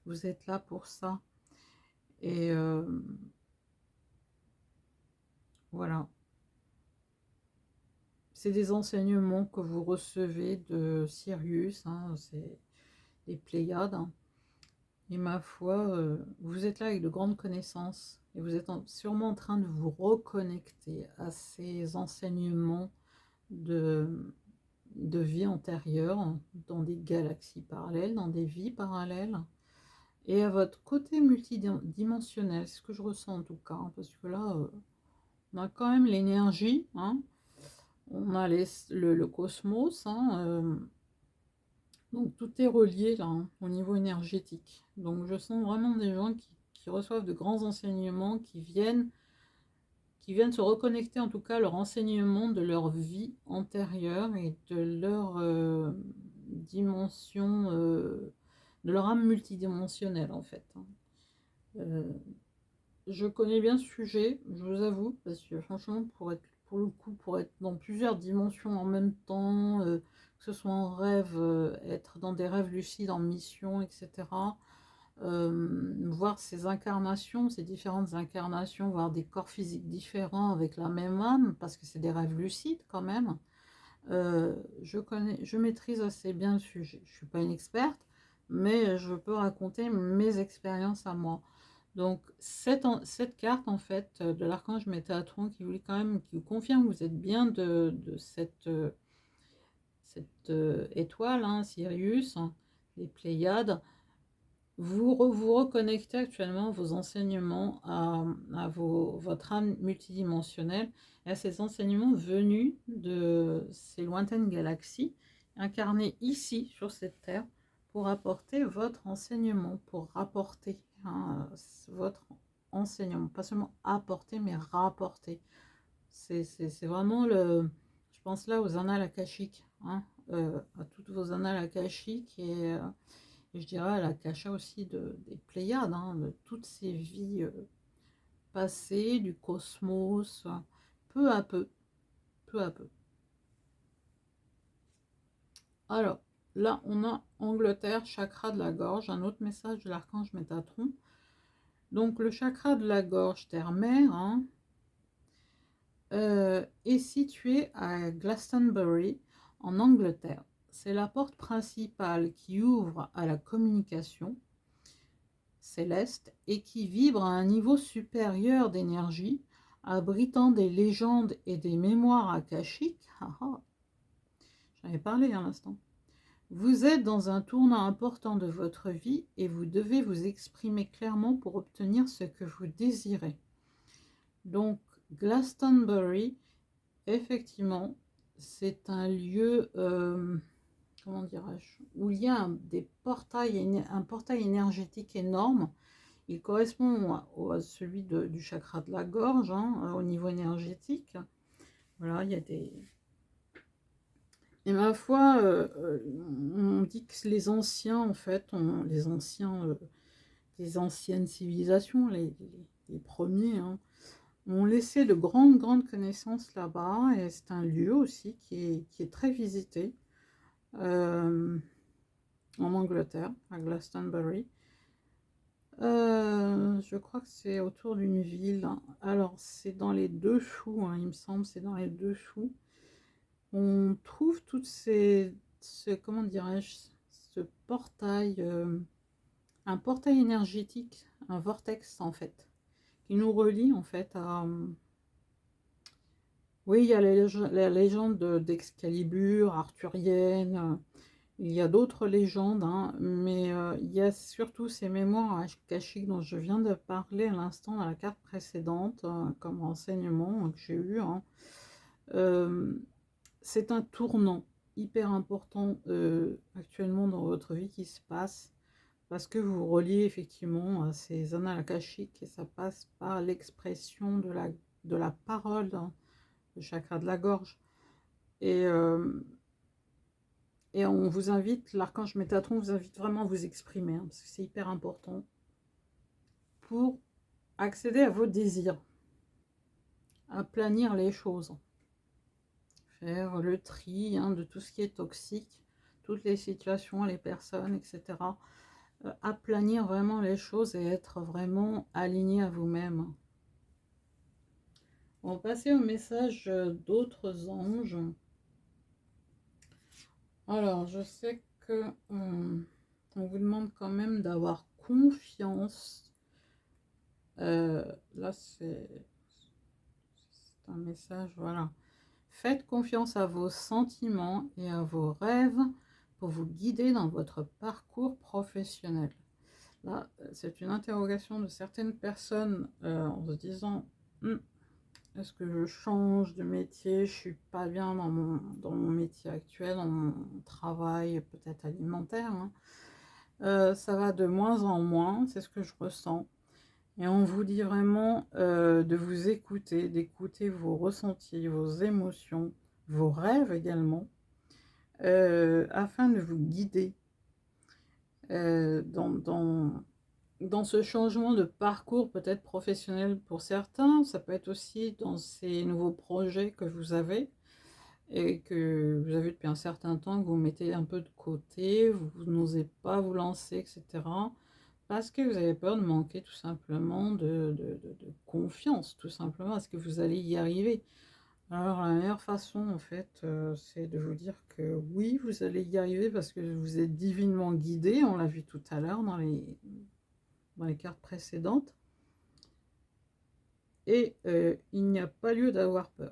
Vous êtes là pour ça. Et voilà. C'est des enseignements que vous recevez de Sirius, hein, c'est les Pléiades. Hein. Et ma foi, vous êtes là avec de grandes connaissances et vous êtes sûrement en train de vous reconnecter à ces enseignements de vie antérieure, dans des galaxies parallèles, dans des vies parallèles, et à votre côté multidimensionnel, ce que je ressens en tout cas, hein, parce que là, on a quand même l'énergie, hein, on a le cosmos, hein, Donc tout est relié là, hein, au niveau énergétique. Donc je sens vraiment des gens qui reçoivent de grands enseignements, qui viennent se reconnecter en tout cas à leur enseignement de leur vie antérieure et de leur dimension, de leur âme multidimensionnelle en fait, hein. Euh, je connais bien ce sujet, je vous avoue, parce que franchement, pour le coup, pour être dans plusieurs dimensions en même temps, que ce soit en rêve, être dans des rêves lucides, en mission, etc. Voir ces incarnations, ces différentes incarnations, voir des corps physiques différents avec la même âme, parce que c'est des rêves lucides quand même. Je maîtrise assez bien le sujet. Je suis pas une experte, mais je peux raconter mes expériences à moi. Donc cette carte en fait de l'archange Métatron qui vous quand même, qui vous confirme que vous êtes bien de cette étoile, hein, Sirius, hein, les Pléiades. Vous reconnectez actuellement vos enseignements à votre âme multidimensionnelle et à ces enseignements venus de ces lointaines galaxies, incarnés ici sur cette terre, pour apporter votre enseignement, pour rapporter, hein, votre enseignement. Pas seulement apporter, mais rapporter. C'est vraiment le... Je pense là aux annales akashiques, hein, à toutes vos annales akashiques et je dirais à la Kasha aussi des Pléiades, hein, de toutes ces vies passées, du cosmos, peu à peu, peu à peu. Alors, là, on a Angleterre, chakra de la gorge, un autre message de l'archange Métatron. Donc, le chakra de la gorge, terre-mère, hein, est situé à Glastonbury, en Angleterre. C'est la porte principale qui ouvre à la communication céleste et qui vibre à un niveau supérieur d'énergie, abritant des légendes et des mémoires akashiques. J'en ai parlé à l'instant. Vous êtes dans un tournant important de votre vie et vous devez vous exprimer clairement pour obtenir ce que vous désirez. Donc, Glastonbury, effectivement, c'est un lieu, comment dirais-je, où il y a un portail énergétique énorme. Il correspond à celui du chakra de la gorge, hein, au niveau énergétique. Voilà, il y a des... Et ma foi, on dit que les anciens, en fait, les anciennes civilisations, les premiers, hein, ont laissé de grandes connaissances là-bas. Et c'est un lieu aussi qui est très visité en Angleterre, à Glastonbury. Je crois que c'est autour d'une ville. Alors, c'est dans les Deux-Choux, hein, il me semble, c'est dans les Deux-Choux. On trouve toutes comment dirais-je, ce portail, un portail énergétique, un vortex en fait, qui nous relie en fait à... Oui, il y a la légende d'Excalibur, arthurienne. Il y a d'autres légendes, hein, mais il y a surtout ces mémoires akashiques dont je viens de parler à l'instant dans la carte précédente, comme renseignement que j'ai eu, hein. C'est un tournant hyper important actuellement dans votre vie qui se passe, parce que vous vous reliez effectivement à ces annales akashiques et ça passe par l'expression de la parole, hein, le chakra de la gorge. Et on vous invite, l'archange Métatron vous invite vraiment à vous exprimer, hein, parce que c'est hyper important pour accéder à vos désirs, aplanir les choses, faire le tri, hein, de tout ce qui est toxique, toutes les situations, les personnes, etc. Aplanir vraiment les choses et être vraiment aligné à vous-même. On va passer au message d'autres anges. Alors, je sais que on vous demande quand même d'avoir confiance. Là, c'est un message, voilà. Faites confiance à vos sentiments et à vos rêves pour vous guider dans votre parcours professionnel. Là, c'est une interrogation de certaines personnes en se disant Est-ce que je change de métier? Je suis pas bien dans mon métier actuel, dans mon travail peut-être alimentaire, hein. Ça va de moins en moins, c'est ce que je ressens. Et on vous dit vraiment de vous écouter, d'écouter vos ressentis, vos émotions, vos rêves également, afin de vous guider euh, dans, dans, dans ce changement de parcours peut-être professionnel pour certains. Ça peut être aussi dans ces nouveaux projets que vous avez et que vous avez depuis un certain temps, que vous mettez un peu de côté, vous n'osez pas vous lancer, etc. Parce que vous avez peur de manquer tout simplement de confiance, tout simplement. Est-ce que vous allez y arriver? Alors la meilleure façon, en fait, c'est de vous dire que oui, vous allez y arriver parce que vous êtes divinement guidé. On l'a vu tout à l'heure dans les cartes précédentes. Et il n'y a pas lieu d'avoir peur.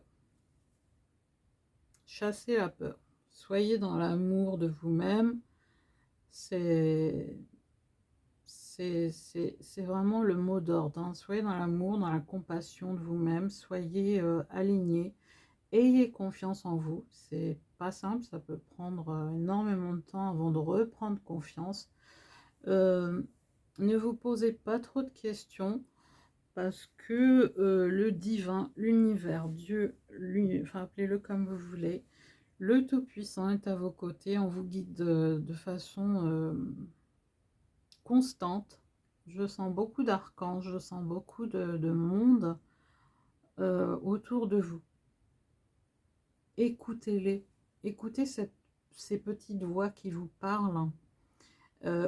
Chassez la peur. Soyez dans l'amour de vous-même. C'est vraiment le mot d'ordre, hein. Soyez dans l'amour, dans la compassion de vous-même. Soyez alignés. Ayez confiance en vous. C'est pas simple, ça peut prendre énormément de temps avant de reprendre confiance. Euh, ne vous posez pas trop de questions parce que le divin, l'univers, Dieu, enfin appelez-le comme vous voulez, le Tout-Puissant est à vos côtés. On vous guide de façon constante. Je sens beaucoup d'archanges, je sens beaucoup de monde autour de vous. Écoutez-les, écoutez ces petites voix qui vous parlent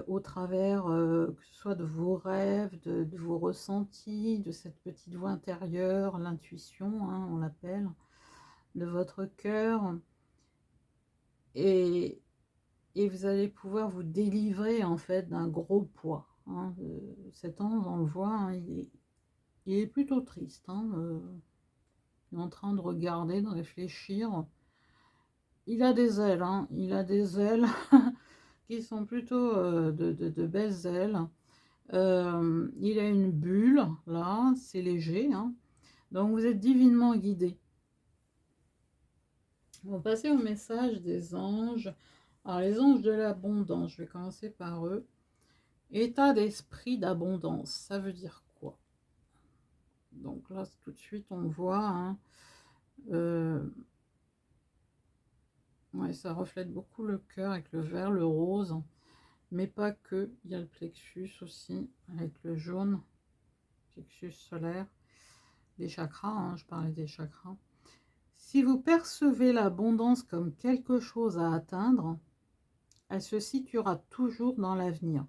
au travers que ce soit de vos rêves, de vos ressentis, de cette petite voix intérieure, l'intuition, hein, on l'appelle, de votre cœur. Et, et vous allez pouvoir vous délivrer en fait d'un gros poids, hein. Cet ange, on le voit, hein, il est plutôt triste, hein, il est en train de regarder, de réfléchir. Il a des ailes, hein, il a des ailes qui sont plutôt de belles ailes. Il a une bulle, là, c'est léger, hein. Donc vous êtes divinement guidé. On va passer au message des anges. Alors les anges de l'abondance, je vais commencer par eux. État d'esprit d'abondance, ça veut dire quoi? Donc là, tout de suite, on voit, hein, ouais, ça reflète beaucoup le cœur avec le vert, le rose, mais pas que. Il y a le plexus aussi, avec le jaune, plexus solaire, les chakras, hein, je parlais des chakras. Si vous percevez l'abondance comme quelque chose à atteindre, elle se situera toujours dans l'avenir.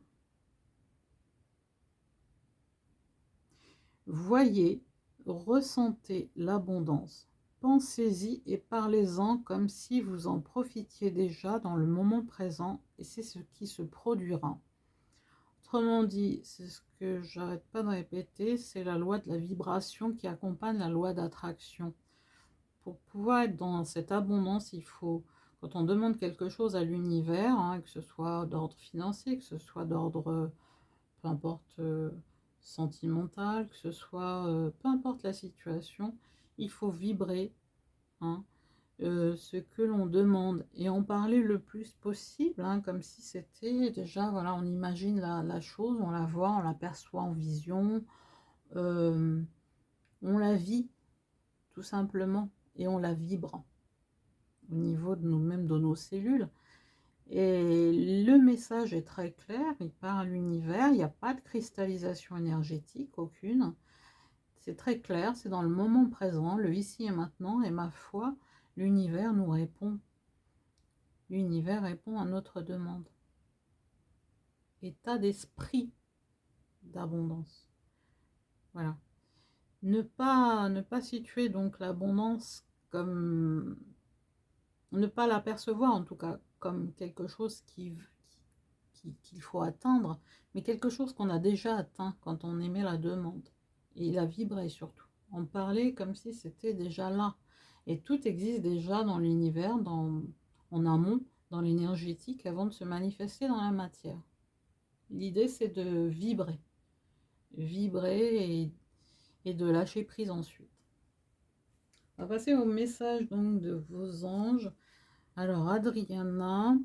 Voyez, ressentez l'abondance. Pensez-y et parlez-en comme si vous en profitiez déjà dans le moment présent, et c'est ce qui se produira. Autrement dit, c'est ce que j'arrête pas de répéter, c'est la loi de la vibration qui accompagne la loi d'attraction. Pour pouvoir être dans cette abondance, il faut, quand on demande quelque chose à l'univers, hein, que ce soit d'ordre financier, que ce soit d'ordre, peu importe, sentimental, que ce soit, peu importe la situation, il faut vibrer, hein, ce que l'on demande et en parler le plus possible, hein, comme si c'était déjà, voilà, on imagine la chose, on la voit, on l'aperçoit en vision, on la vit tout simplement et on la vibre au niveau de nous-mêmes, de nos cellules. Et le message est très clair, il part à l'univers, il n'y a pas de cristallisation énergétique, aucune. C'est très clair, c'est dans le moment présent, le ici et maintenant, et ma foi, l'univers nous répond. L'univers répond à notre demande. État d'esprit d'abondance. Voilà. Ne pas situer donc l'abondance comme... Ne pas l'apercevoir en tout cas comme quelque chose qu'il faut atteindre, mais quelque chose qu'on a déjà atteint quand on émet la demande. Et la vibrer surtout. En parler comme si c'était déjà là. Et tout existe déjà dans l'univers, en amont, dans l'énergétique, avant de se manifester dans la matière. L'idée, c'est de vibrer. Vibrer et de lâcher prise ensuite. On va passer au message donc de vos anges. Alors, Adriana,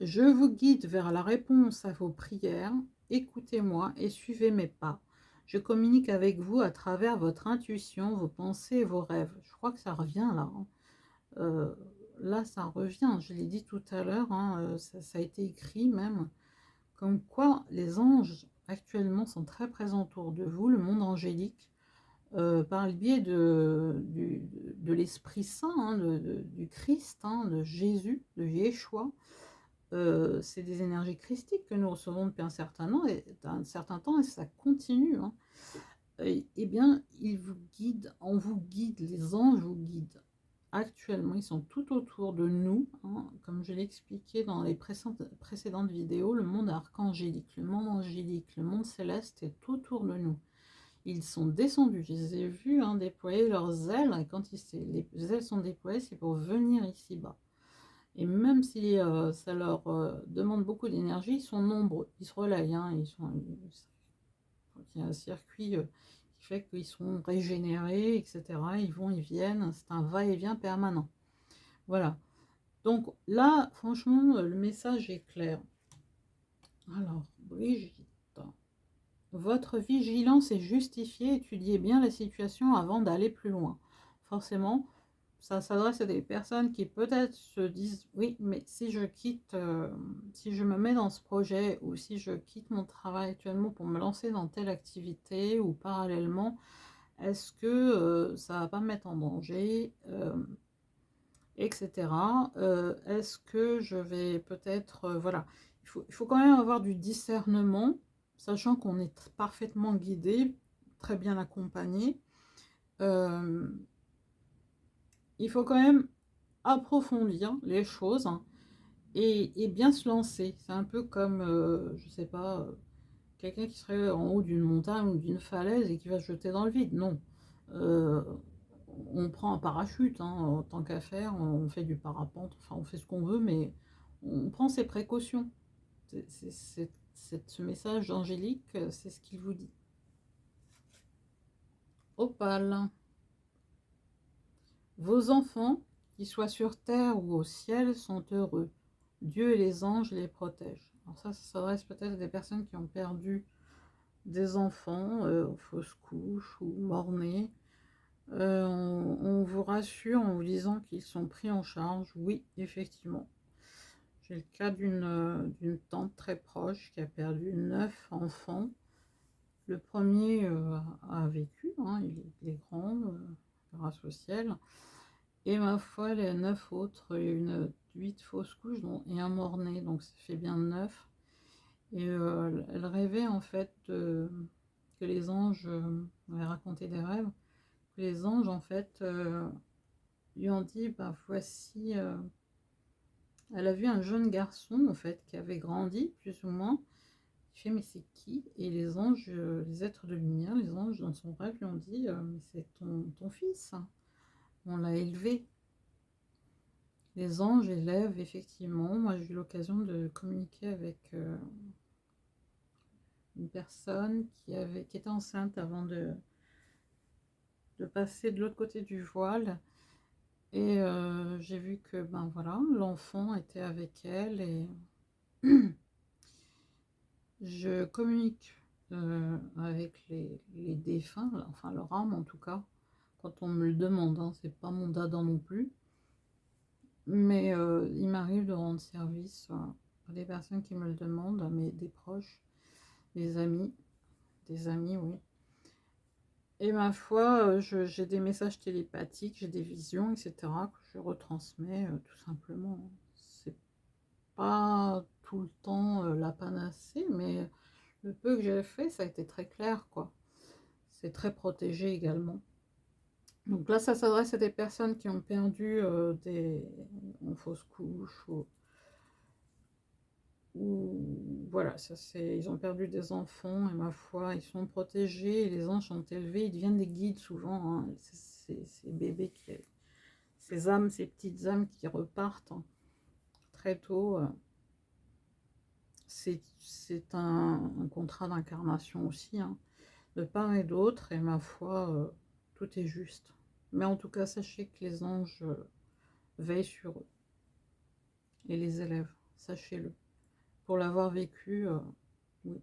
je vous guide vers la réponse à vos prières. Écoutez-moi et suivez mes pas. Je communique avec vous à travers votre intuition, vos pensées et vos rêves. Je crois que ça revient là. Là, ça revient. Je l'ai dit tout à l'heure, ça a été écrit même. Comme quoi, les anges actuellement sont très présents autour de vous, le monde angélique, par le biais de l'Esprit Saint, du Christ, de Jésus, de Yeshua. C'est des énergies christiques que nous recevons depuis un certain temps et ça continue. Eh bien, ils vous guident, on vous guide, les anges vous guident. Actuellement, ils sont tout autour de nous, comme je l'ai expliqué dans les précédentes vidéos, le monde archangélique, le monde angélique, le monde céleste est autour de nous. Ils sont descendus, je les ai vus déployer leurs ailes, et quand les ailes sont déployées, c'est pour venir ici-bas. Et même si ça leur demande beaucoup d'énergie, ils sont nombreux, ils se relayent, il y a un circuit qui fait qu'ils sont régénérés, etc. Ils vont, ils viennent, c'est un va-et-vient permanent. Voilà. Donc là, franchement, le message est clair. Alors, Brigitte, votre vigilance est justifiée, étudiez bien la situation avant d'aller plus loin. Forcément, ça s'adresse à des personnes qui peut-être se disent oui, mais si je quitte, si je me mets dans ce projet ou si je quitte mon travail actuellement pour me lancer dans telle activité ou parallèlement, est-ce que ça va pas me mettre en danger, etc. Est-ce que je vais peut-être, voilà, il faut quand même avoir du discernement, sachant qu'on est parfaitement guidé, très bien accompagné. Il faut quand même approfondir les choses et bien se lancer. C'est un peu comme, je sais pas, quelqu'un qui serait en haut d'une montagne ou d'une falaise et qui va se jeter dans le vide. Non. Euh, on prend un parachute, en tant qu'à faire, on fait du parapente, enfin on fait ce qu'on veut, mais on prend ses précautions. Ce message angélique, c'est ce qu'il vous dit. Opale. Vos enfants, qu'ils soient sur terre ou au ciel, sont heureux. Dieu et les anges les protègent. Alors ça s'adresse peut-être à des personnes qui ont perdu des enfants aux fausses couches ou morts-nés. On vous rassure en vous disant qu'ils sont pris en charge. Oui, effectivement. J'ai le cas d'une tante très proche qui a perdu 9 enfants. Le premier a vécu, il est grand, grâce au ciel. Et ma foi, les 9 autres, il y a eu 8 fausses couches et un mort-né, donc ça fait bien 9. Et elle rêvait en fait que les anges, on avait raconté des rêves, que les anges en fait lui ont dit, bah voici, elle a vu un jeune garçon en fait qui avait grandi plus ou moins. Il fait mais c'est qui? Et les anges, les êtres de lumière, les anges dans son rêve lui ont dit, mais c'est ton fils, on l'a élevé. Les anges élèvent, effectivement. Moi, j'ai eu l'occasion de communiquer avec une personne qui était enceinte avant de passer de l'autre côté du voile. Et j'ai vu que, ben voilà, l'enfant était avec elle et je communique avec les défunts, enfin leur âme en tout cas, quand on me le demande, c'est pas mon dada non plus. Mais il m'arrive de rendre service à des personnes qui me le demandent, à des proches, des amis, oui. Et ma foi, j'ai des messages télépathiques, j'ai des visions, etc. que je retransmets tout simplement. C'est pas tout le temps la panacée, mais le peu que j'ai fait, ça a été très clair, quoi. C'est très protégé également. Donc là, ça s'adresse à des personnes qui ont perdu en fausse couche ou voilà, ils ont perdu des enfants et ma foi, ils sont protégés, les anges sont élevés, ils deviennent des guides souvent, ces bébés, ces âmes, ces petites âmes qui repartent très tôt. C'est un contrat d'incarnation aussi, de part et d'autre, et ma foi, tout est juste. Mais en tout cas, sachez que les anges veillent sur eux. Et les élèves, sachez-le. Pour l'avoir vécu, oui.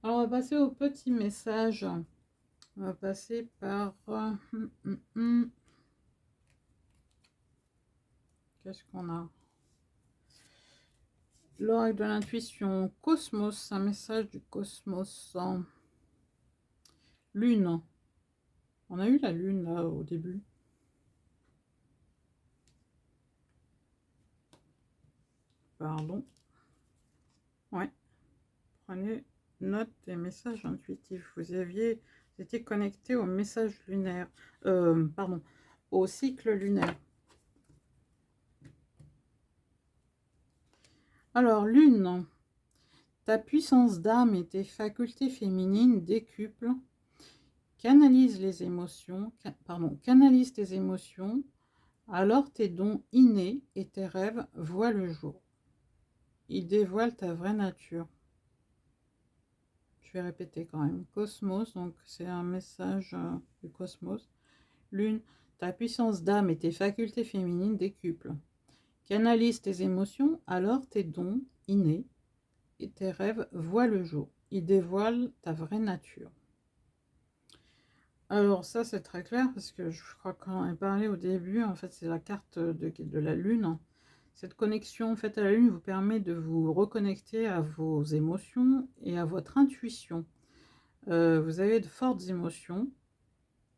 Alors, on va passer au petit message. On va passer par... Qu'est-ce qu'on a? L'oreille de l'intuition. Cosmos, un message du cosmos. Lune. On a eu la lune, là, au début. Pardon. Ouais. Prenez note des messages intuitifs. Vous étiez connecté au message lunaire. Pardon. Au cycle lunaire. Alors, lune. Ta puissance d'âme et tes facultés féminines décuplent. Canalise les émotions. Canalise tes émotions. Alors tes dons innés et tes rêves voient le jour. Ils dévoilent ta vraie nature. Je vais répéter quand même. Cosmos, donc c'est un message du cosmos. Lune, ta puissance d'âme et tes facultés féminines décuplent. Canalise tes émotions, alors tes dons innés et tes rêves voient le jour. Ils dévoilent ta vraie nature. Alors ça c'est très clair parce que je crois qu'on a parlé au début, en fait c'est la carte de la lune. Cette connexion faite à la lune vous permet de vous reconnecter à vos émotions et à votre intuition. Vous avez de fortes émotions,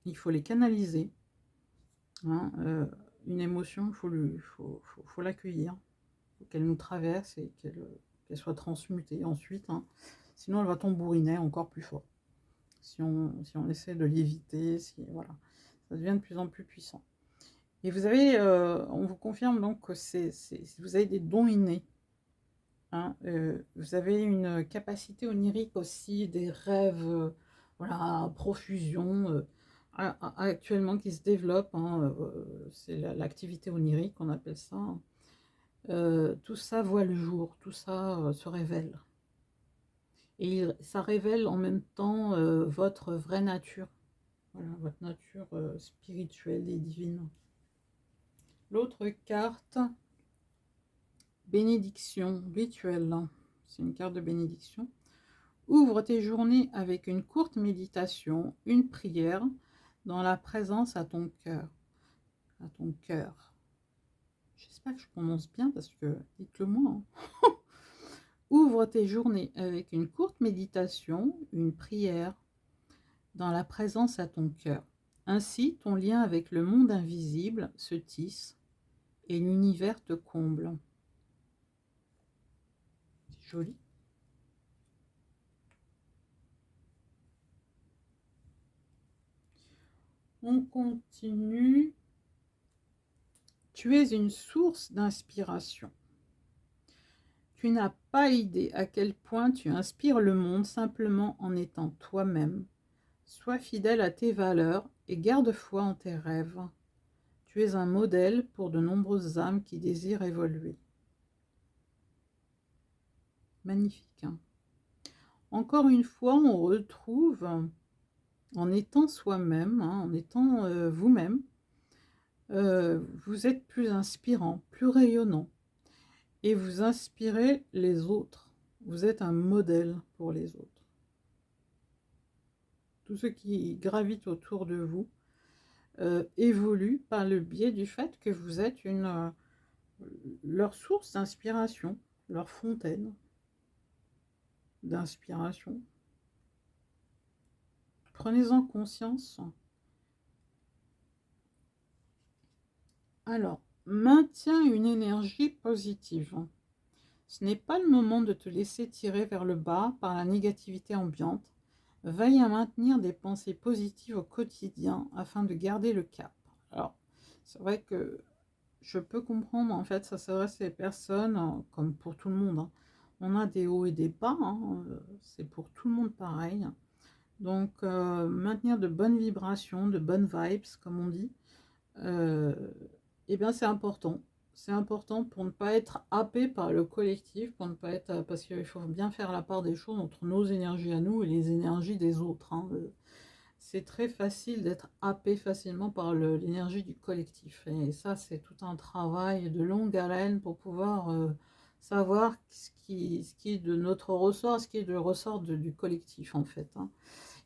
il faut les canaliser. Hein, une émotion, il faut l'accueillir, il faut qu'elle nous traverse et qu'elle soit transmutée ensuite. Hein. Sinon elle va tambouriner encore plus fort. Si on essaie de l'éviter, voilà, ça devient de plus en plus puissant. Et vous avez, on vous confirme donc que vous avez des dons innés. Hein, vous avez une capacité onirique aussi, des rêves, voilà, à profusion, actuellement qui se développe. Hein, c'est l'activité onirique, on appelle ça. Tout ça voit le jour, tout ça se révèle. Et ça révèle en même temps votre vraie nature. Voilà, votre nature spirituelle et divine. L'autre carte, bénédiction rituelle. C'est une carte de bénédiction. Ouvre tes journées avec une courte méditation, une prière, dans la présence à ton cœur. À ton cœur. J'espère que je prononce bien parce que dites-le moi. Hein. Ouvre tes journées avec une courte méditation, une prière, dans la présence à ton cœur. Ainsi, ton lien avec le monde invisible se tisse et l'univers te comble. C'est joli. On continue. Tu es une source d'inspiration. Tu n'as pas idée à quel point tu inspires le monde simplement en étant toi-même. Sois fidèle à tes valeurs et garde foi en tes rêves. Tu es un modèle pour de nombreuses âmes qui désirent évoluer. Magnifique. Hein. Encore une fois, on retrouve, en étant soi-même, hein, en étant vous-même, vous êtes plus inspirant, plus rayonnant. Et vous inspirez les autres. Vous êtes un modèle pour les autres. Tout ce qui gravite autour de vous évolue par le biais du fait que vous êtes leur source d'inspiration, leur fontaine d'inspiration. Prenez-en conscience. Alors, maintiens une énergie positive. Ce n'est pas le moment de te laisser tirer vers le bas par la négativité ambiante. Veille à maintenir des pensées positives au quotidien afin de garder le cap. Alors, c'est vrai que je peux comprendre, en fait, ça s'adresse à des personnes, comme pour tout le monde. Hein. On a des hauts et des bas, hein, c'est pour tout le monde pareil. Donc, maintenir de bonnes vibrations, de bonnes vibes, comme on dit, eh bien, c'est important. C'est important pour ne pas être happé par le collectif, pour ne pas être, parce qu'il faut bien faire la part des choses entre nos énergies à nous et les énergies des autres. Hein. c'est très facile d'être happé facilement par l'énergie du collectif. Et ça, c'est tout un travail de longue haleine pour pouvoir savoir ce qui est de notre ressort, ce qui est de ressort du collectif, en fait. Hein.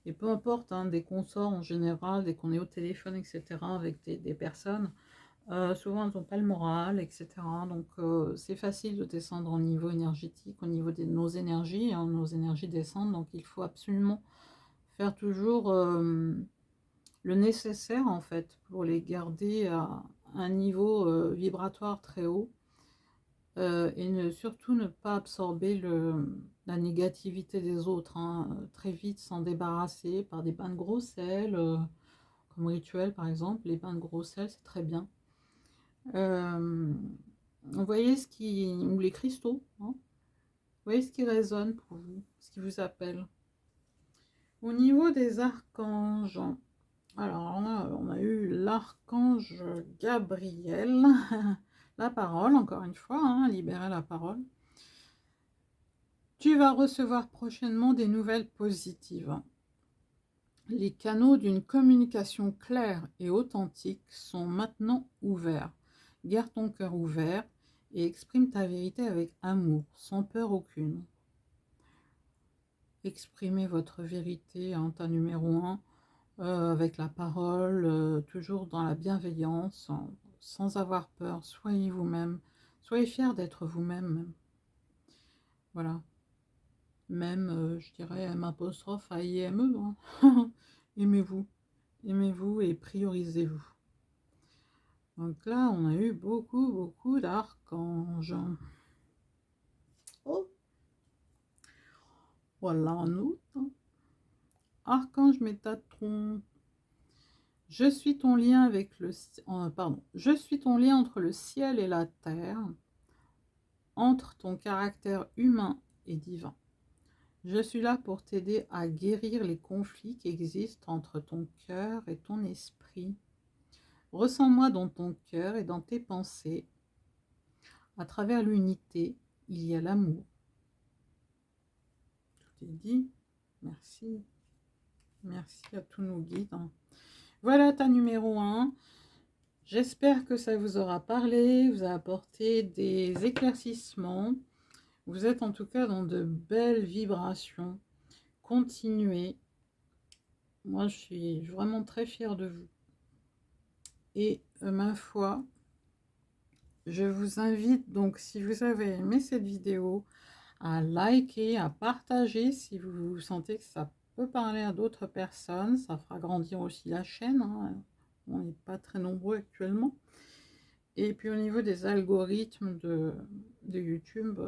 Et peu importe, hein, dès qu'on sort en général, dès qu'on est au téléphone, etc., avec des personnes, souvent elles n'ont pas le moral, etc. Donc c'est facile de descendre au niveau énergétique, au niveau de nos énergies, hein, nos énergies descendent, donc il faut absolument faire toujours le nécessaire en fait pour les garder à un niveau vibratoire très haut et surtout ne pas absorber la négativité des autres, hein, très vite s'en débarrasser par des bains de gros sel, comme rituel par exemple, les bains de gros sel c'est très bien. Vous voyez ce qui, ou les cristaux, hein, vous voyez ce qui résonne pour vous, ce qui vous appelle. Au niveau des archanges, alors là, on a eu l'archange Gabriel, la parole, encore une fois, hein, libérer la parole. Tu vas recevoir prochainement des nouvelles positives. Les canaux d'une communication claire et authentique sont maintenant ouverts. Garde ton cœur ouvert et exprime ta vérité avec amour, sans peur aucune. Exprimez votre vérité, hein, ta numéro 1, avec la parole, toujours dans la bienveillance, sans avoir peur. Soyez vous-même, soyez fiers d'être vous-même. Voilà. Même, je dirais, M', hein. Aimez-vous, aimez-vous et priorisez-vous. Donc là, on a eu beaucoup d'archanges. Oh, voilà un autre. Archange Métatron. Je suis ton lien avec je suis ton lien entre le ciel et la terre, entre ton caractère humain et divin. Je suis là pour t'aider à guérir les conflits qui existent entre ton cœur et ton esprit. Ressens-moi dans ton cœur et dans tes pensées. À travers l'unité, il y a l'amour. Tout est dit. Merci. Merci à tous nos guides. Voilà ta numéro 1. J'espère que ça vous aura parlé, vous a apporté des éclaircissements. Vous êtes en tout cas dans de belles vibrations. Continuez. Moi, je suis vraiment très fière de vous. Et ma foi, je vous invite donc, si vous avez aimé cette vidéo, à liker, à partager si vous sentez que ça peut parler à d'autres personnes. Ça fera grandir aussi la chaîne. Hein. On n'est pas très nombreux actuellement. Et puis au niveau des algorithmes de YouTube,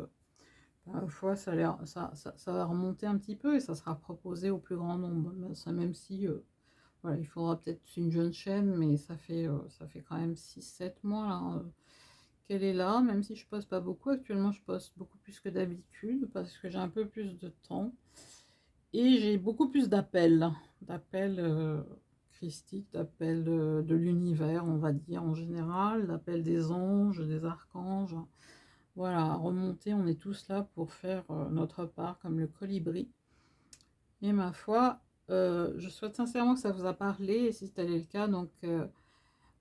parfois ça va remonter un petit peu et ça sera proposé au plus grand nombre. Même si voilà, il faudra peut-être une jeune chaîne, mais ça fait quand même 6-7 mois là, qu'elle est là, même si je poste pas beaucoup. Actuellement je poste beaucoup plus que d'habitude parce que j'ai un peu plus de temps. Et j'ai beaucoup plus d'appels christiques, d'appels de l'univers, on va dire en général, d'appels des anges, des archanges. Voilà, remonter, on est tous là pour faire notre part comme le colibri. Et ma foi, je souhaite sincèrement que ça vous a parlé, et si tel est le cas, donc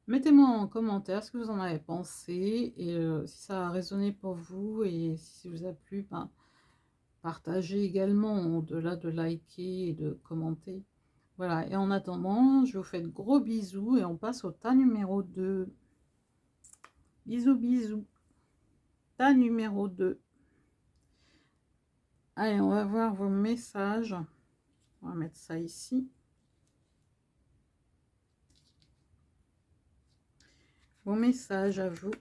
mettez-moi en commentaire ce que vous en avez pensé, et si ça a résonné pour vous, et si ça vous a plu, ben, partagez également, au-delà de liker et de commenter. Voilà, et en attendant, je vous fais de gros bisous, et on passe au tas numéro 2. Bisous, bisous. Tas numéro 2. Allez, on va voir vos messages. On va mettre ça ici. Vos messages à vous.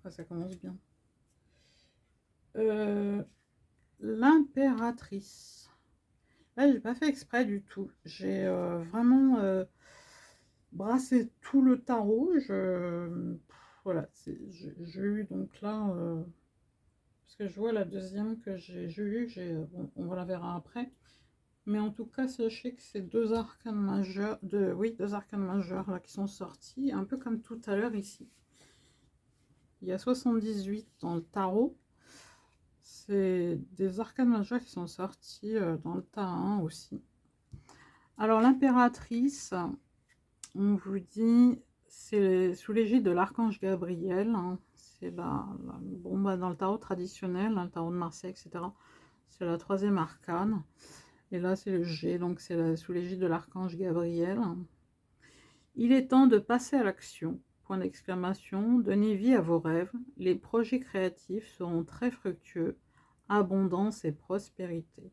Ah, ça commence bien. L'impératrice. Là, j'ai pas fait exprès du tout. J'ai vraiment brassé tout le tarot. Voilà, j'ai eu donc là, parce que je vois la deuxième que j'ai eu, bon, on la verra après. Mais en tout cas, sachez que c'est deux arcanes majeurs, deux arcanes majeurs là qui sont sortis, un peu comme tout à l'heure ici. Il y a 78 dans le tarot. c'est des arcanes majeures qui sont sortis dans le tas 1 aussi. Alors l'impératrice, on vous dit, c'est sous l'égide de l'archange Gabriel, hein. C'est bon, dans le tarot traditionnel, hein, le tarot de Marseille, etc. C'est la 3e arcane. Et là, c'est le G, donc c'est sous l'égide de l'archange Gabriel. Il est temps de passer à l'action. Point d'exclamation. Donnez vie à vos rêves. Les projets créatifs seront très fructueux. Abondance et prospérité.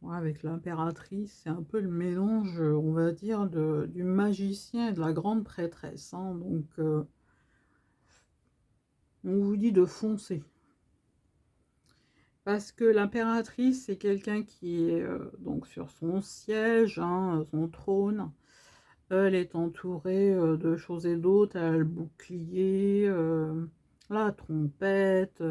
Ouais, avec l'impératrice, c'est un peu le mélange, on va dire, du magicien et de la grande prêtresse, hein. Donc, on vous dit de foncer. Parce que l'impératrice, c'est quelqu'un qui est donc sur son siège, hein, son trône. Elle est entourée de choses et d'autres. Elle a le bouclier, la trompette.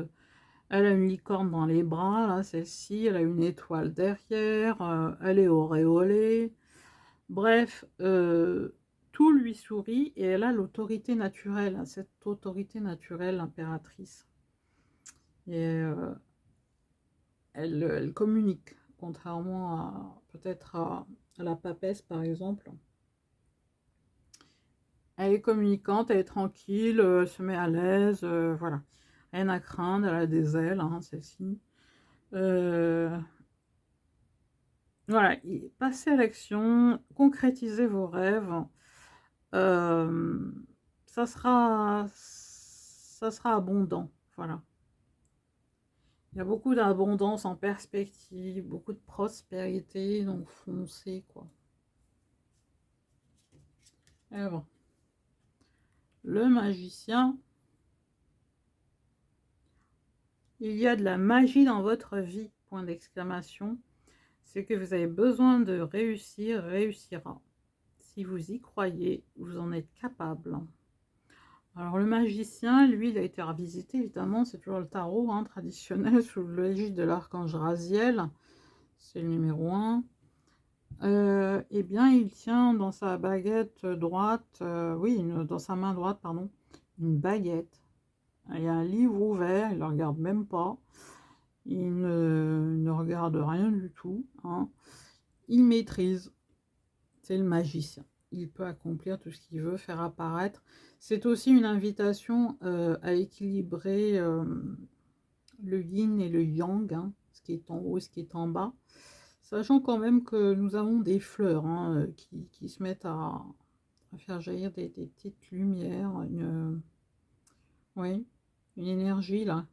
Elle a une licorne dans les bras, là, celle-ci. Elle a une étoile derrière. Elle est auréolée. Bref, tout lui sourit et elle a l'autorité naturelle, hein, cette autorité naturelle, l'impératrice. Et elle communique, contrairement à peut-être à la papesse par exemple. Elle est communicante, elle est tranquille, elle se met à l'aise, voilà. Rien à craindre, elle a des ailes, hein, celle-ci. Voilà, passez à l'action, concrétisez vos rêves. Ça sera abondant, voilà. Il y a beaucoup d'abondance en perspective, beaucoup de prospérité, donc foncez, quoi. Et bon. Le magicien. Il y a de la magie dans votre vie, point d'exclamation. Ce que vous avez besoin de réussir, réussira. Si vous y croyez, vous en êtes capable. Alors le magicien, lui, il a été revisité, évidemment, c'est toujours le tarot hein, traditionnel, sous l'égide de l'archange Raziel, c'est le numéro 1. Eh bien, il tient dans sa baguette droite, dans sa main droite, pardon, une baguette. Il y a un livre ouvert, il ne le regarde même pas, il ne regarde rien du tout, hein. Il maîtrise, c'est le magicien. Il peut accomplir tout ce qu'il veut, faire apparaître. C'est aussi une invitation à équilibrer le yin et le yang, hein, ce qui est en haut et ce qui est en bas. Sachant quand même que nous avons des fleurs hein, qui se mettent à faire jaillir des petites lumières, une énergie là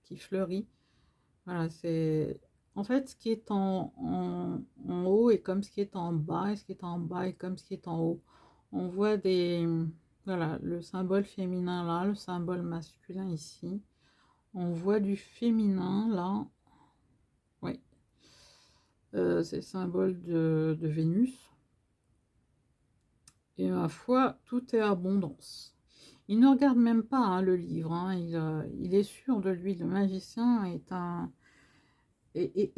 qui fleurit. Voilà, c'est en fait ce qui est en haut est comme ce qui est en bas, et ce qui est en bas est comme ce qui est en haut. On voit voilà, le symbole féminin là, le symbole masculin ici. On voit du féminin là. Oui. C'est le symbole de Vénus. Et ma foi, tout est abondance. Il ne regarde même pas hein, le livre. Hein. Il est sûr de lui. Le magicien est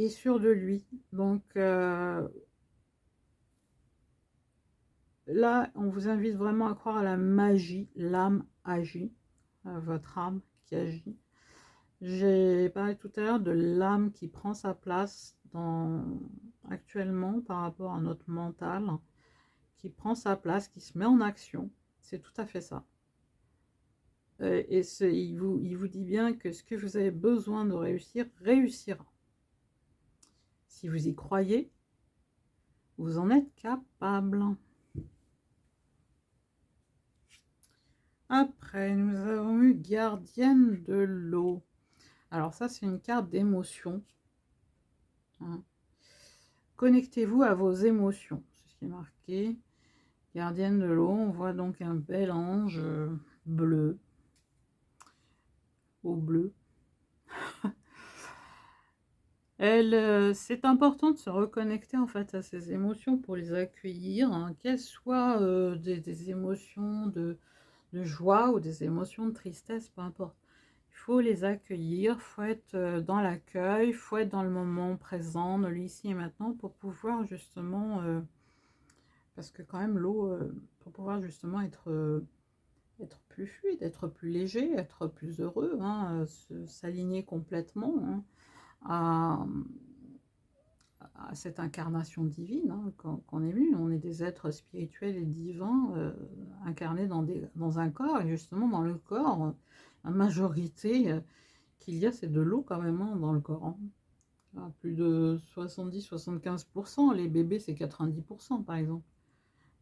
sûr de lui. Donc là, on vous invite vraiment à croire à la magie. L'âme agit. Votre âme qui agit. J'ai parlé tout à l'heure de l'âme qui prend sa place actuellement par rapport à notre mental, qui prend sa place, qui se met en action. C'est tout à fait ça. Et il vous dit bien que ce que vous avez besoin de réussir, réussira. Si vous y croyez, vous en êtes capable. Après, nous avons eu Gardienne de l'eau. Alors ça, c'est une carte d'émotion. Hein. Connectez-vous à vos émotions. C'est ce qui est marqué. Gardienne de l'eau, on voit donc un bel ange bleu. Au bleu. C'est important de se reconnecter en fait à ces émotions pour les accueillir, hein, qu'elles soient des émotions de joie ou des émotions de tristesse, peu importe. Il faut les accueillir, il faut être dans l'accueil, il faut être dans le moment présent, dans l'ici et maintenant pour pouvoir justement, parce que quand même l'eau, pour pouvoir justement être être plus fluide, être plus léger, être plus heureux, hein, s'aligner complètement, hein, à, à cette incarnation divine, hein, qu'on est venu. On est des êtres spirituels et divins incarnés dans un corps, et justement dans le corps, la majorité qu'il y a, c'est de l'eau quand même, hein, dans le corps. Hein. Plus de 70-75%, les bébés c'est 90% par exemple.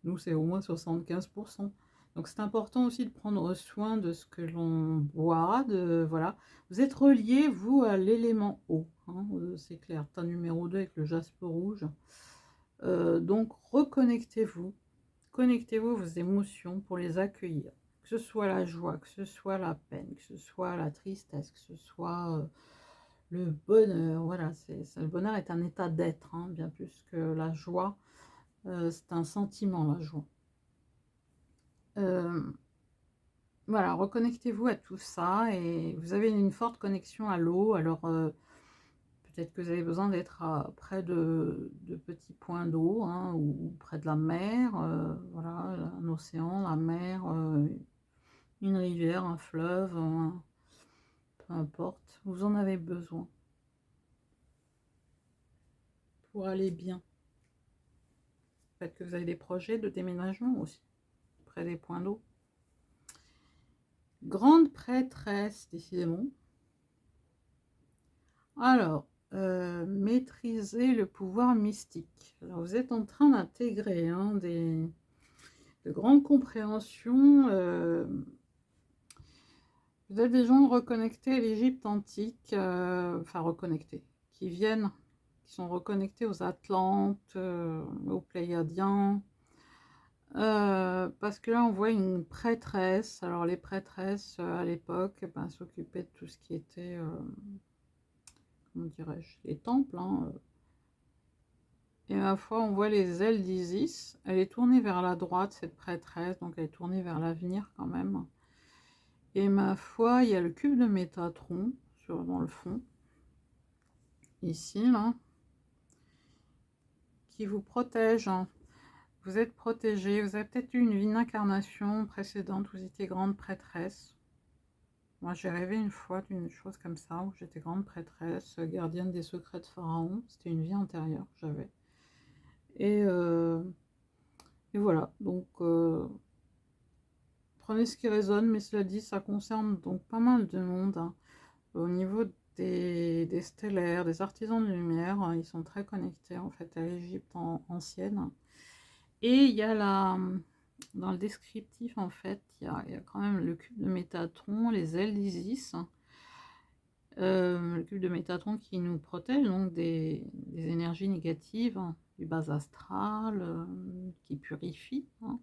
Nous c'est au moins 75%. Donc c'est important aussi de prendre soin de ce que l'on boit, voilà. Vous êtes relié, vous, à l'élément eau, hein, c'est clair. Tas numéro 2 avec le jaspe rouge. Donc reconnectez-vous, connectez-vous vos émotions pour les accueillir. Que ce soit la joie, que ce soit la peine, que ce soit la tristesse, que ce soit le bonheur. Voilà, le bonheur est un état d'être, hein, bien plus que la joie. C'est un sentiment, la joie. Voilà, reconnectez-vous à tout ça et vous avez une forte connexion à l'eau. Alors, peut-être que vous avez besoin d'être près de petits points d'eau, hein, ou près de la mer, voilà, un océan, la mer, une rivière, un fleuve, peu importe. Vous en avez besoin pour aller bien. Peut-être que vous avez des projets de déménagement aussi, près des points d'eau. Grande prêtresse, décidément. Alors, maîtriser le pouvoir mystique. Alors, vous êtes en train d'intégrer de grandes compréhensions. Vous êtes des gens reconnectés à l'Égypte antique, enfin reconnectés, qui sont reconnectés aux Atlantes, aux Pléiadiens. Parce que là, on voit une prêtresse. Alors, les prêtresses, à l'époque, s'occupaient de tout ce qui était... comment dirais-je, les temples, hein. Et ma foi, on voit les ailes d'Isis. Elle est tournée vers la droite, cette prêtresse, donc elle est tournée vers l'avenir quand même. Et ma foi, il y a le cube de Métatron dans le fond, ici, là, qui vous protège. Hein. Vous êtes protégé, vous avez peut-être eu une incarnation précédente, vous étiez grande prêtresse. Moi, j'ai rêvé une fois d'une chose comme ça, où j'étais grande prêtresse, gardienne des secrets de Pharaon. C'était une vie antérieure que j'avais. Et voilà, donc prenez ce qui résonne, mais cela dit, ça concerne donc pas mal de monde. Hein. Au niveau des stellaires, des artisans de lumière, hein, ils sont très connectés en fait à l'Égypte ancienne. Et il y a dans le descriptif, en fait, il y a quand même le cube de Métatron, les ailes d'Isis, le cube de Métatron qui nous protège donc des énergies négatives, hein, du bas astral, qui purifie, hein,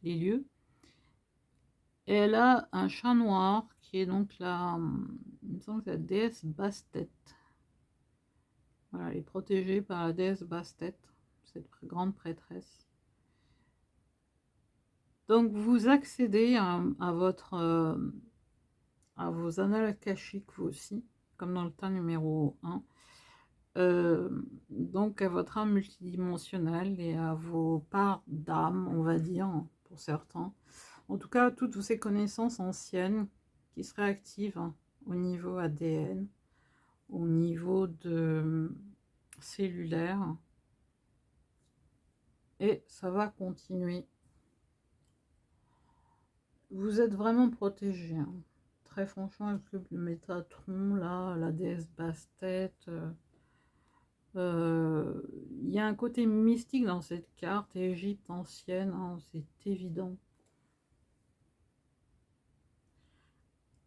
les lieux. Et elle a un chat noir qui est donc il me semble que la déesse Bastet. Voilà, elle est protégée par la déesse Bastet, cette grande prêtresse. Donc vous accédez à vos annales akashiques vous aussi, comme dans le tas numéro 1. Donc à votre âme multidimensionnelle et à vos parts d'âme, on va dire, pour certains. En tout cas, toutes ces connaissances anciennes qui seraient actives, hein, au niveau ADN, au niveau cellulaire. Et ça va continuer. Vous êtes vraiment protégés. Hein. Très franchement, avec le Métatron, là, la déesse Bastet, il y a un côté mystique dans cette carte, Égypte ancienne, hein, c'est évident.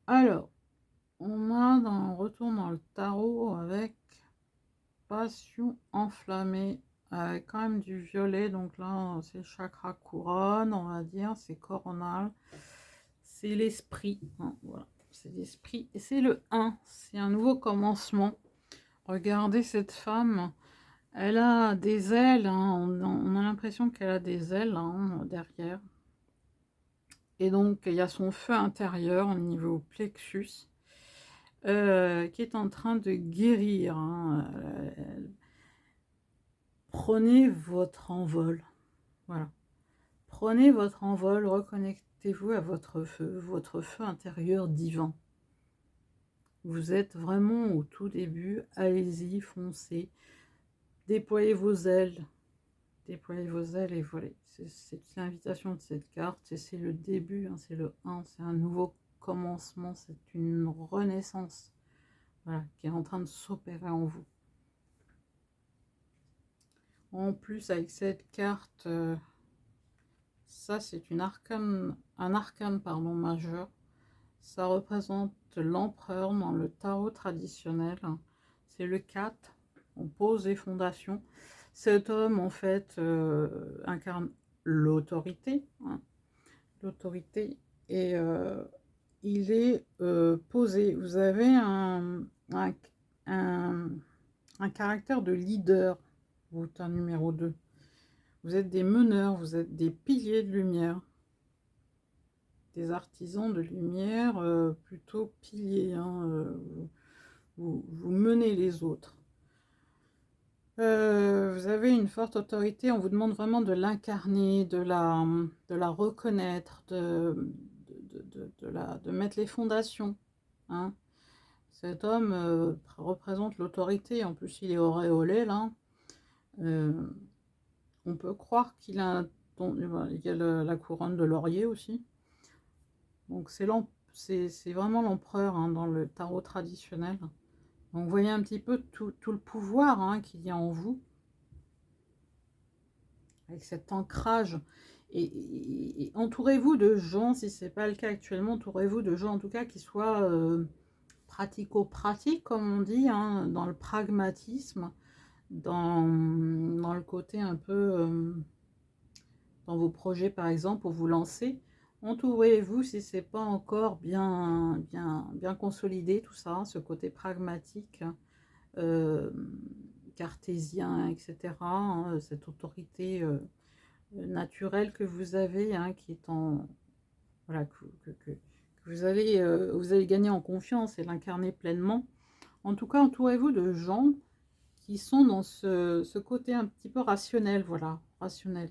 Alors, on retourne dans le tarot avec passion enflammée, avec quand même du violet, donc là c'est le chakra couronne, on va dire, c'est coronal, c'est l'esprit, hein, voilà, c'est l'esprit, et c'est le 1, c'est un nouveau commencement. Regardez cette femme, elle a des ailes, hein, on a l'impression qu'elle a des ailes, hein, derrière, et donc il y a son feu intérieur au niveau plexus, qui est en train de guérir, hein. Prenez votre envol, voilà. Prenez votre envol, connectez-vous à votre feu intérieur divin. Vous êtes vraiment au tout début, allez-y, foncez, déployez vos ailes et volez. C'est l'invitation de cette carte, et c'est le début, hein, c'est le 1, c'est un nouveau commencement, c'est une renaissance, voilà, qui est en train de s'opérer en vous. En plus, avec cette carte, ça c'est un arcane pardon, majeur. Ça représente l'empereur dans le tarot traditionnel. C'est le 4. On pose les fondations. Cet homme, en fait, incarne l'autorité. Hein, l'autorité. Et il est posé. Vous avez un caractère de leader, vous, un numéro 2. Vous êtes des meneurs, vous êtes des piliers de lumière. Des artisans de lumière, plutôt piliers. Hein, vous menez les autres. Vous avez une forte autorité, on vous demande vraiment de l'incarner, de la reconnaître, de mettre les fondations. Hein. Cet homme représente l'autorité, en plus il est auréolé là. On peut croire qu'il a, il y a la couronne de laurier aussi. Donc c'est vraiment l'empereur, hein, dans le tarot traditionnel. Donc vous voyez un petit peu tout le pouvoir, hein, qu'il y a en vous. Avec cet ancrage. Et entourez-vous de gens, si ce n'est pas le cas actuellement, entourez-vous de gens en tout cas qui soient pratico-pratiques, comme on dit, hein, dans le pragmatisme, dans le côté un peu, dans vos projets par exemple, pour vous lancer. Entourez-vous si ce n'est pas encore bien consolidé tout ça, ce côté pragmatique, cartésien, etc. Hein, cette autorité naturelle que vous avez, hein, qui est en... Voilà, que vous allez gagner en confiance et l'incarner pleinement. En tout cas, entourez-vous de gens qui sont dans ce côté un petit peu rationnel, voilà, rationnel.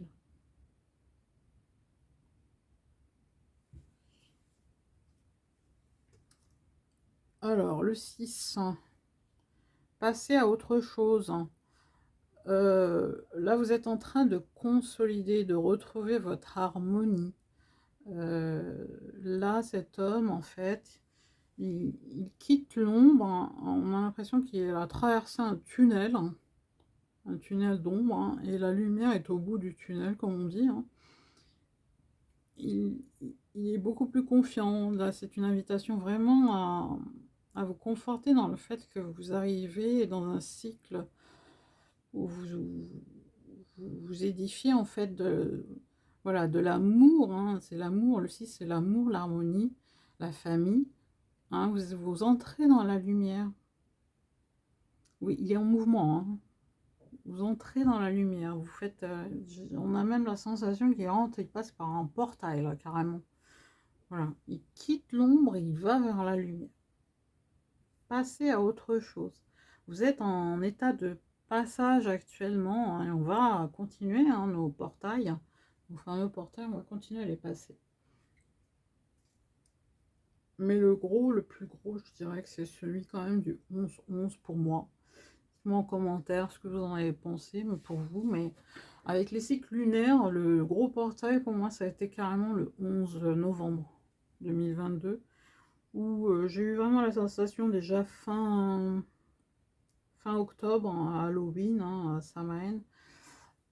Alors, le 6, passez à autre chose. Là, vous êtes en train de consolider, de retrouver votre harmonie. Là, cet homme, en fait, il quitte l'ombre. Hein. On a l'impression qu'il a traversé un tunnel d'ombre, hein, et la lumière est au bout du tunnel, comme on dit. Hein. Il est beaucoup plus confiant. Là, c'est une invitation vraiment à vous conforter dans le fait que vous arrivez dans un cycle où vous édifiez en fait voilà, de l'amour. Hein. C'est l'amour, le 6 c'est l'amour, l'harmonie, la famille. Hein. Vous entrez dans la lumière. Oui, il est en mouvement. Hein. Vous entrez dans la lumière. Vous faites, on a même la sensation qu'il rentre, il passe par un portail là, carrément. Voilà, il quitte l'ombre et il va vers la lumière. Passez à autre chose. Vous êtes en état de passage actuellement, hein, et on va continuer, hein, nos portails, nos fameux portails, on va continuer à les passer. Mais le plus gros, je dirais que c'est celui quand même du 11-11 pour moi. Dites-moi en commentaire ce que vous en avez pensé, mais pour vous, mais avec les cycles lunaires, le gros portail pour moi, ça a été carrément le 11 novembre 2022, où j'ai eu vraiment la sensation déjà fin octobre, à Halloween, hein, à Samhain,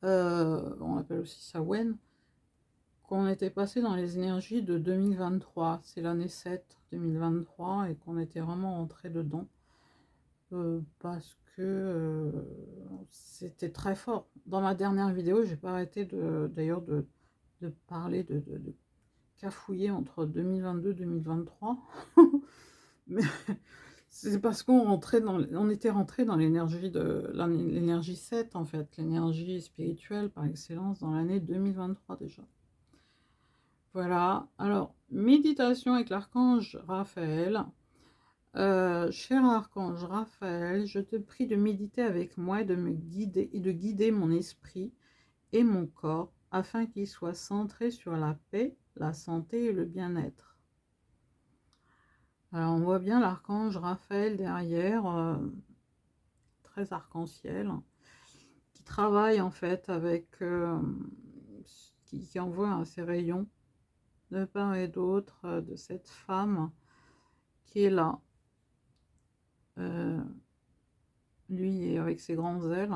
on appelle aussi Samhain, qu'on était passé dans les énergies de 2023, c'est l'année 7, 2023, et qu'on était vraiment rentré dedans, parce que c'était très fort. Dans ma dernière vidéo, j'ai pas arrêté d'ailleurs de parler, de cafouiller entre 2022 et 2023, mais c'est parce on était rentré dans l'énergie 7, en fait, l'énergie spirituelle par excellence dans l'année 2023 déjà. Voilà, alors, méditation avec l'archange Raphaël. Cher archange Raphaël, je te prie de méditer avec moi et de me guider, et de guider mon esprit et mon corps afin qu'il soit centré sur la paix la santé et le bien-être. Alors on voit bien l'archange Raphaël derrière, très arc-en-ciel, qui travaille en fait avec, qui envoie ses rayons de part et d'autre de cette femme qui est là, lui avec ses grands ailes.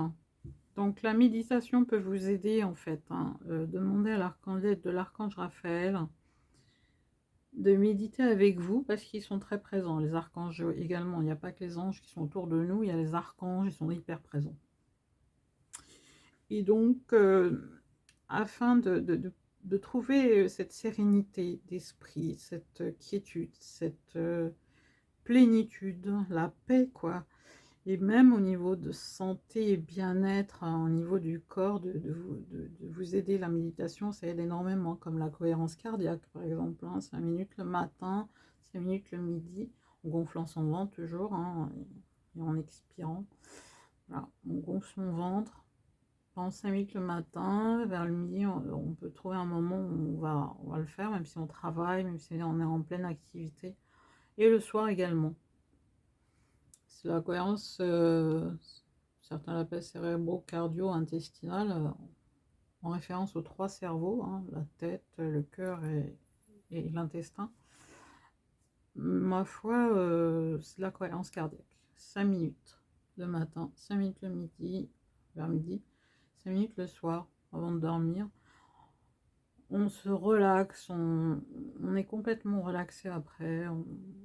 Donc la méditation peut vous aider en fait, hein, demandez à l'archange de l'archange Raphaël de méditer avec vous parce qu'ils sont très présents, les archanges également. Il n'y a pas que les anges qui sont autour de nous, il y a les archanges, ils sont hyper présents. Et donc, afin de trouver cette sérénité d'esprit, cette quiétude, cette plénitude, la paix, quoi, et même au niveau de santé et bien-être, hein, au niveau du corps, de vous aider. La méditation, ça aide énormément, comme la cohérence cardiaque, par exemple, hein, 5 minutes le matin, 5 minutes le midi, en gonflant son ventre toujours, hein, et en expirant. Voilà, on gonfle son ventre. Pendant 5 minutes le matin, vers le midi, on peut trouver un moment où on va le faire, même si on travaille, même si on est en pleine activité. Et le soir également. C'est la cohérence, certains l'appellent cérébro-cardio-intestinale, en référence aux 3 cerveaux, hein, la tête, le cœur et l'intestin. Ma foi, c'est la cohérence cardiaque. 5 minutes le matin, 5 minutes le midi, vers midi, 5 minutes le soir, avant de dormir. On se relaxe, on est complètement relaxé après,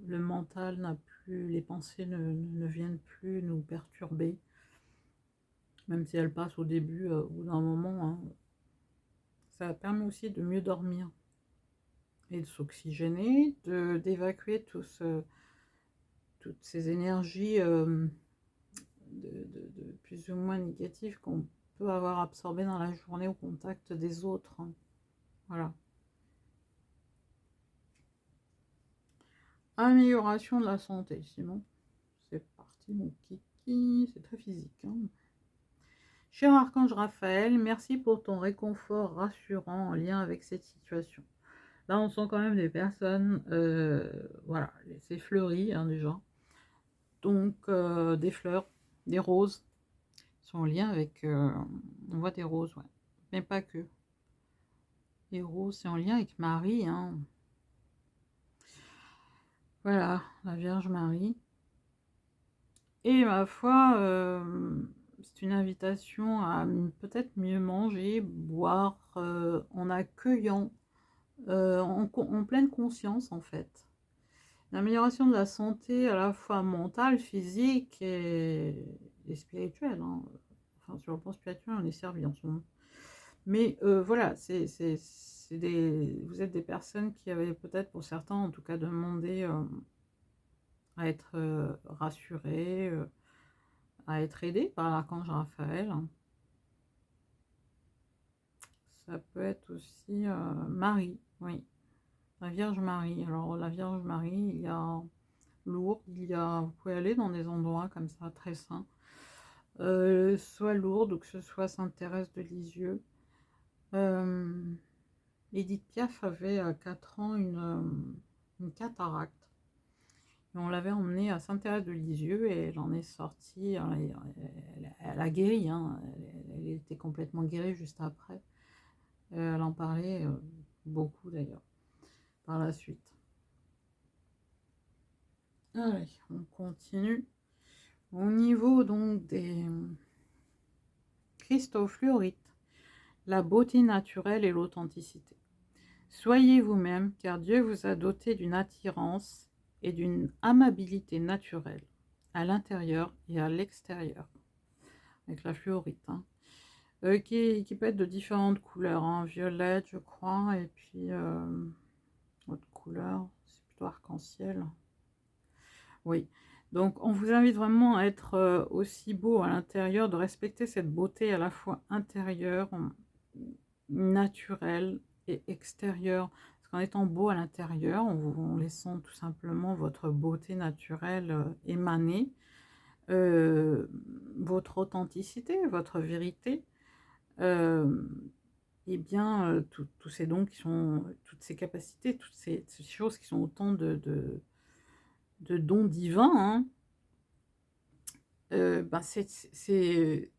le mental n'a plus, les pensées ne viennent plus nous perturber, même si elles passent au début, au bout d'un moment, hein. Ça permet aussi de mieux dormir et de s'oxygéner, d'évacuer toutes ces énergies de plus ou moins négatives qu'on peut avoir absorbées dans la journée au contact des autres, hein. Voilà. Amélioration de la santé, sinon c'est parti mon kiki, c'est très physique, hein. Cher archange Raphaël, merci pour ton réconfort rassurant en lien avec cette situation. Là on sent quand même des personnes, voilà, c'est fleuri, hein, déjà, donc des fleurs, des roses, sont en lien avec, on voit des roses, ouais, mais pas que. Les roses, c'est en lien avec Marie, hein. Voilà, la Vierge Marie. Et ma foi, c'est une invitation à peut-être mieux manger, boire, en accueillant, en pleine conscience en fait. L'amélioration de la santé à la fois mentale, physique et spirituelle, hein. Enfin, sur le plan spirituel, on est servi en ce moment. Mais voilà, vous êtes des personnes qui avaient peut-être, pour certains en tout cas, demandé à être rassurées, à être aidées par l'archange Raphaël. Ça peut être aussi Marie, oui, la Vierge Marie. Alors la Vierge Marie, il y a Lourdes, vous pouvez aller dans des endroits comme ça, très saints, soit Lourdes ou que ce soit Sainte-Thérèse de Lisieux. Édith Piaf avait à 4 ans une cataracte. Et on l'avait emmenée à Sainte-Thérèse de Lisieux et elle en est sortie, elle a guéri, hein, elle était complètement guérie juste après. Elle en parlait beaucoup d'ailleurs par la suite. Allez, on continue. Au niveau donc des cristaux fluorites, la beauté naturelle et l'authenticité. Soyez vous-même, car Dieu vous a doté d'une attirance et d'une amabilité naturelle à l'intérieur et à l'extérieur, avec la fluorite, hein, qui peut être de différentes couleurs, hein, violette, je crois, et puis autre couleur, c'est plutôt arc-en-ciel. Oui, donc on vous invite vraiment à être aussi beau à l'intérieur, de respecter cette beauté à la fois intérieure, naturelle et extérieure. Parce qu'en étant beau à l'intérieur, on laissant tout simplement votre beauté naturelle émaner, votre authenticité, votre vérité, eh bien, tous ces dons qui sont, toutes ces capacités, toutes ces choses qui sont autant de dons divins, hein, ben c'est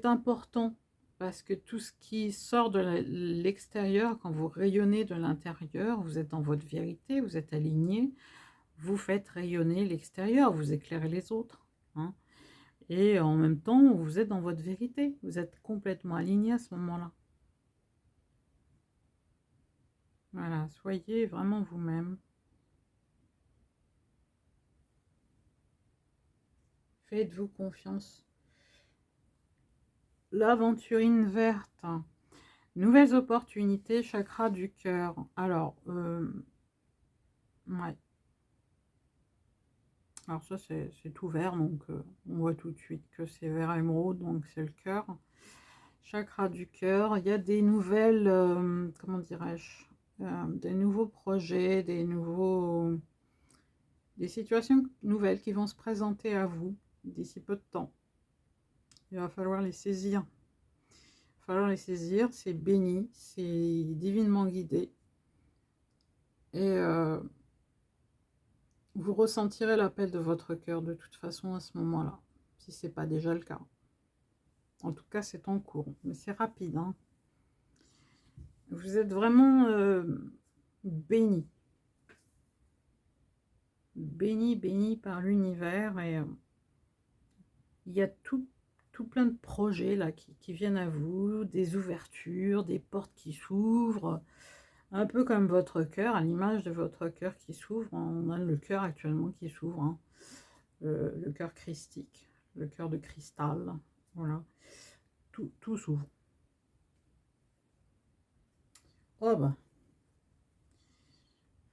important parce que tout ce qui sort de l'extérieur, quand vous rayonnez de l'intérieur, vous êtes dans votre vérité, vous êtes aligné, vous faites rayonner l'extérieur, vous éclairez les autres, hein. Et en même temps, vous êtes dans votre vérité, vous êtes complètement aligné à ce moment-là. Voilà, soyez vraiment vous-même. Faites-vous confiance. L'aventurine verte. Nouvelles opportunités, chakra du cœur. Alors, ouais. Alors ça, c'est tout vert, donc on voit tout de suite que c'est vert émeraude, donc c'est le cœur. Chakra du cœur. Il y a des nouvelles, comment dirais-je, des nouveaux projets, des situations nouvelles qui vont se présenter à vous d'ici peu de temps. Il va falloir les saisir. Il va falloir les saisir, c'est béni, c'est divinement guidé. Et vous ressentirez l'appel de votre cœur de toute façon à ce moment-là, si ce n'est pas déjà le cas. En tout cas, c'est en cours, mais c'est rapide, hein. Vous êtes vraiment béni. Béni par l'univers. Et il y a tout plein de projets là qui viennent à vous, des ouvertures, des portes qui s'ouvrent, un peu comme votre cœur, à l'image de votre cœur qui s'ouvre. On a le cœur actuellement qui s'ouvre, hein. Le cœur christique, le cœur de cristal, voilà, tout s'ouvre. Oh bah,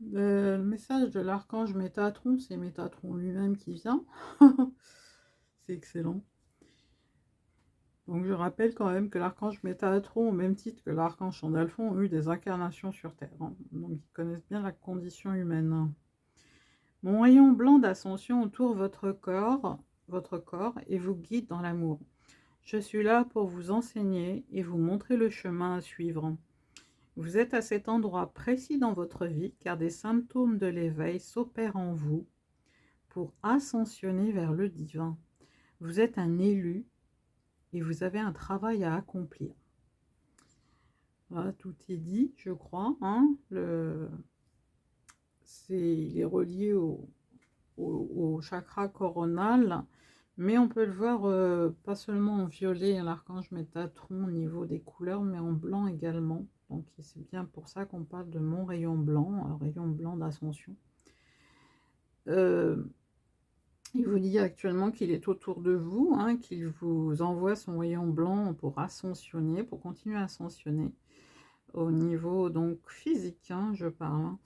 le message de l'archange Métatron, c'est Métatron lui-même qui vient. C'est excellent. Donc je rappelle quand même que l'archange Métatron, au même titre que l'archange Sandalphon, ont eu des incarnations sur Terre, hein. Donc ils connaissent bien la condition humaine. Mon rayon blanc d'ascension entoure votre corps et vous guide dans l'amour. Je suis là pour vous enseigner et vous montrer le chemin à suivre. Vous êtes à cet endroit précis dans votre vie car des symptômes de l'éveil s'opèrent en vous pour ascensionner vers le divin. Vous êtes un élu et vous avez un travail à accomplir. Voilà, tout est dit, je crois, hein. Il est relié au chakra coronal, mais on peut le voir pas seulement en violet, l'archange Métatron au niveau des couleurs, mais en blanc également. Donc c'est bien pour ça qu'on parle de mon rayon blanc d'ascension. Il vous dit actuellement qu'il est autour de vous, hein, qu'il vous envoie son rayon blanc pour ascensionner, pour continuer à ascensionner au niveau donc physique, hein, je parle, hein.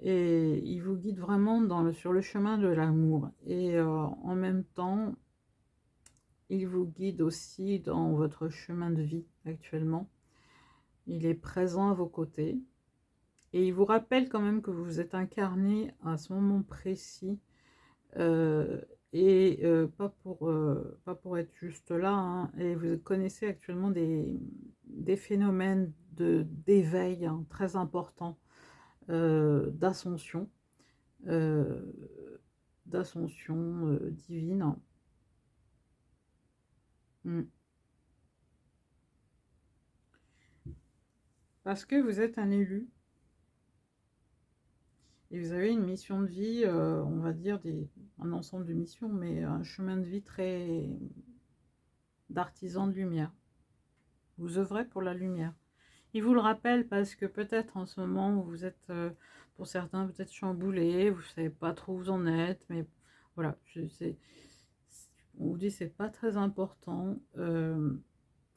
Et il vous guide vraiment sur le chemin de l'amour. Et en même temps, il vous guide aussi dans votre chemin de vie actuellement. Il est présent à vos côtés. Et il vous rappelle quand même que vous vous êtes incarné à ce moment précis. Pas pour être juste là, hein. Et vous connaissez actuellement des phénomènes d'éveil, hein, très importants, d'ascension. Divine. Parce que vous êtes un élu et vous avez une mission de vie, on va dire un ensemble de missions, mais un chemin de vie très d'artisan de lumière. Vous œuvrez pour la lumière. Il vous le rappelle parce que peut-être en ce moment vous êtes, pour certains, peut-être chamboulé, vous ne savez pas trop où vous en êtes, mais voilà, on vous dit c'est pas très important.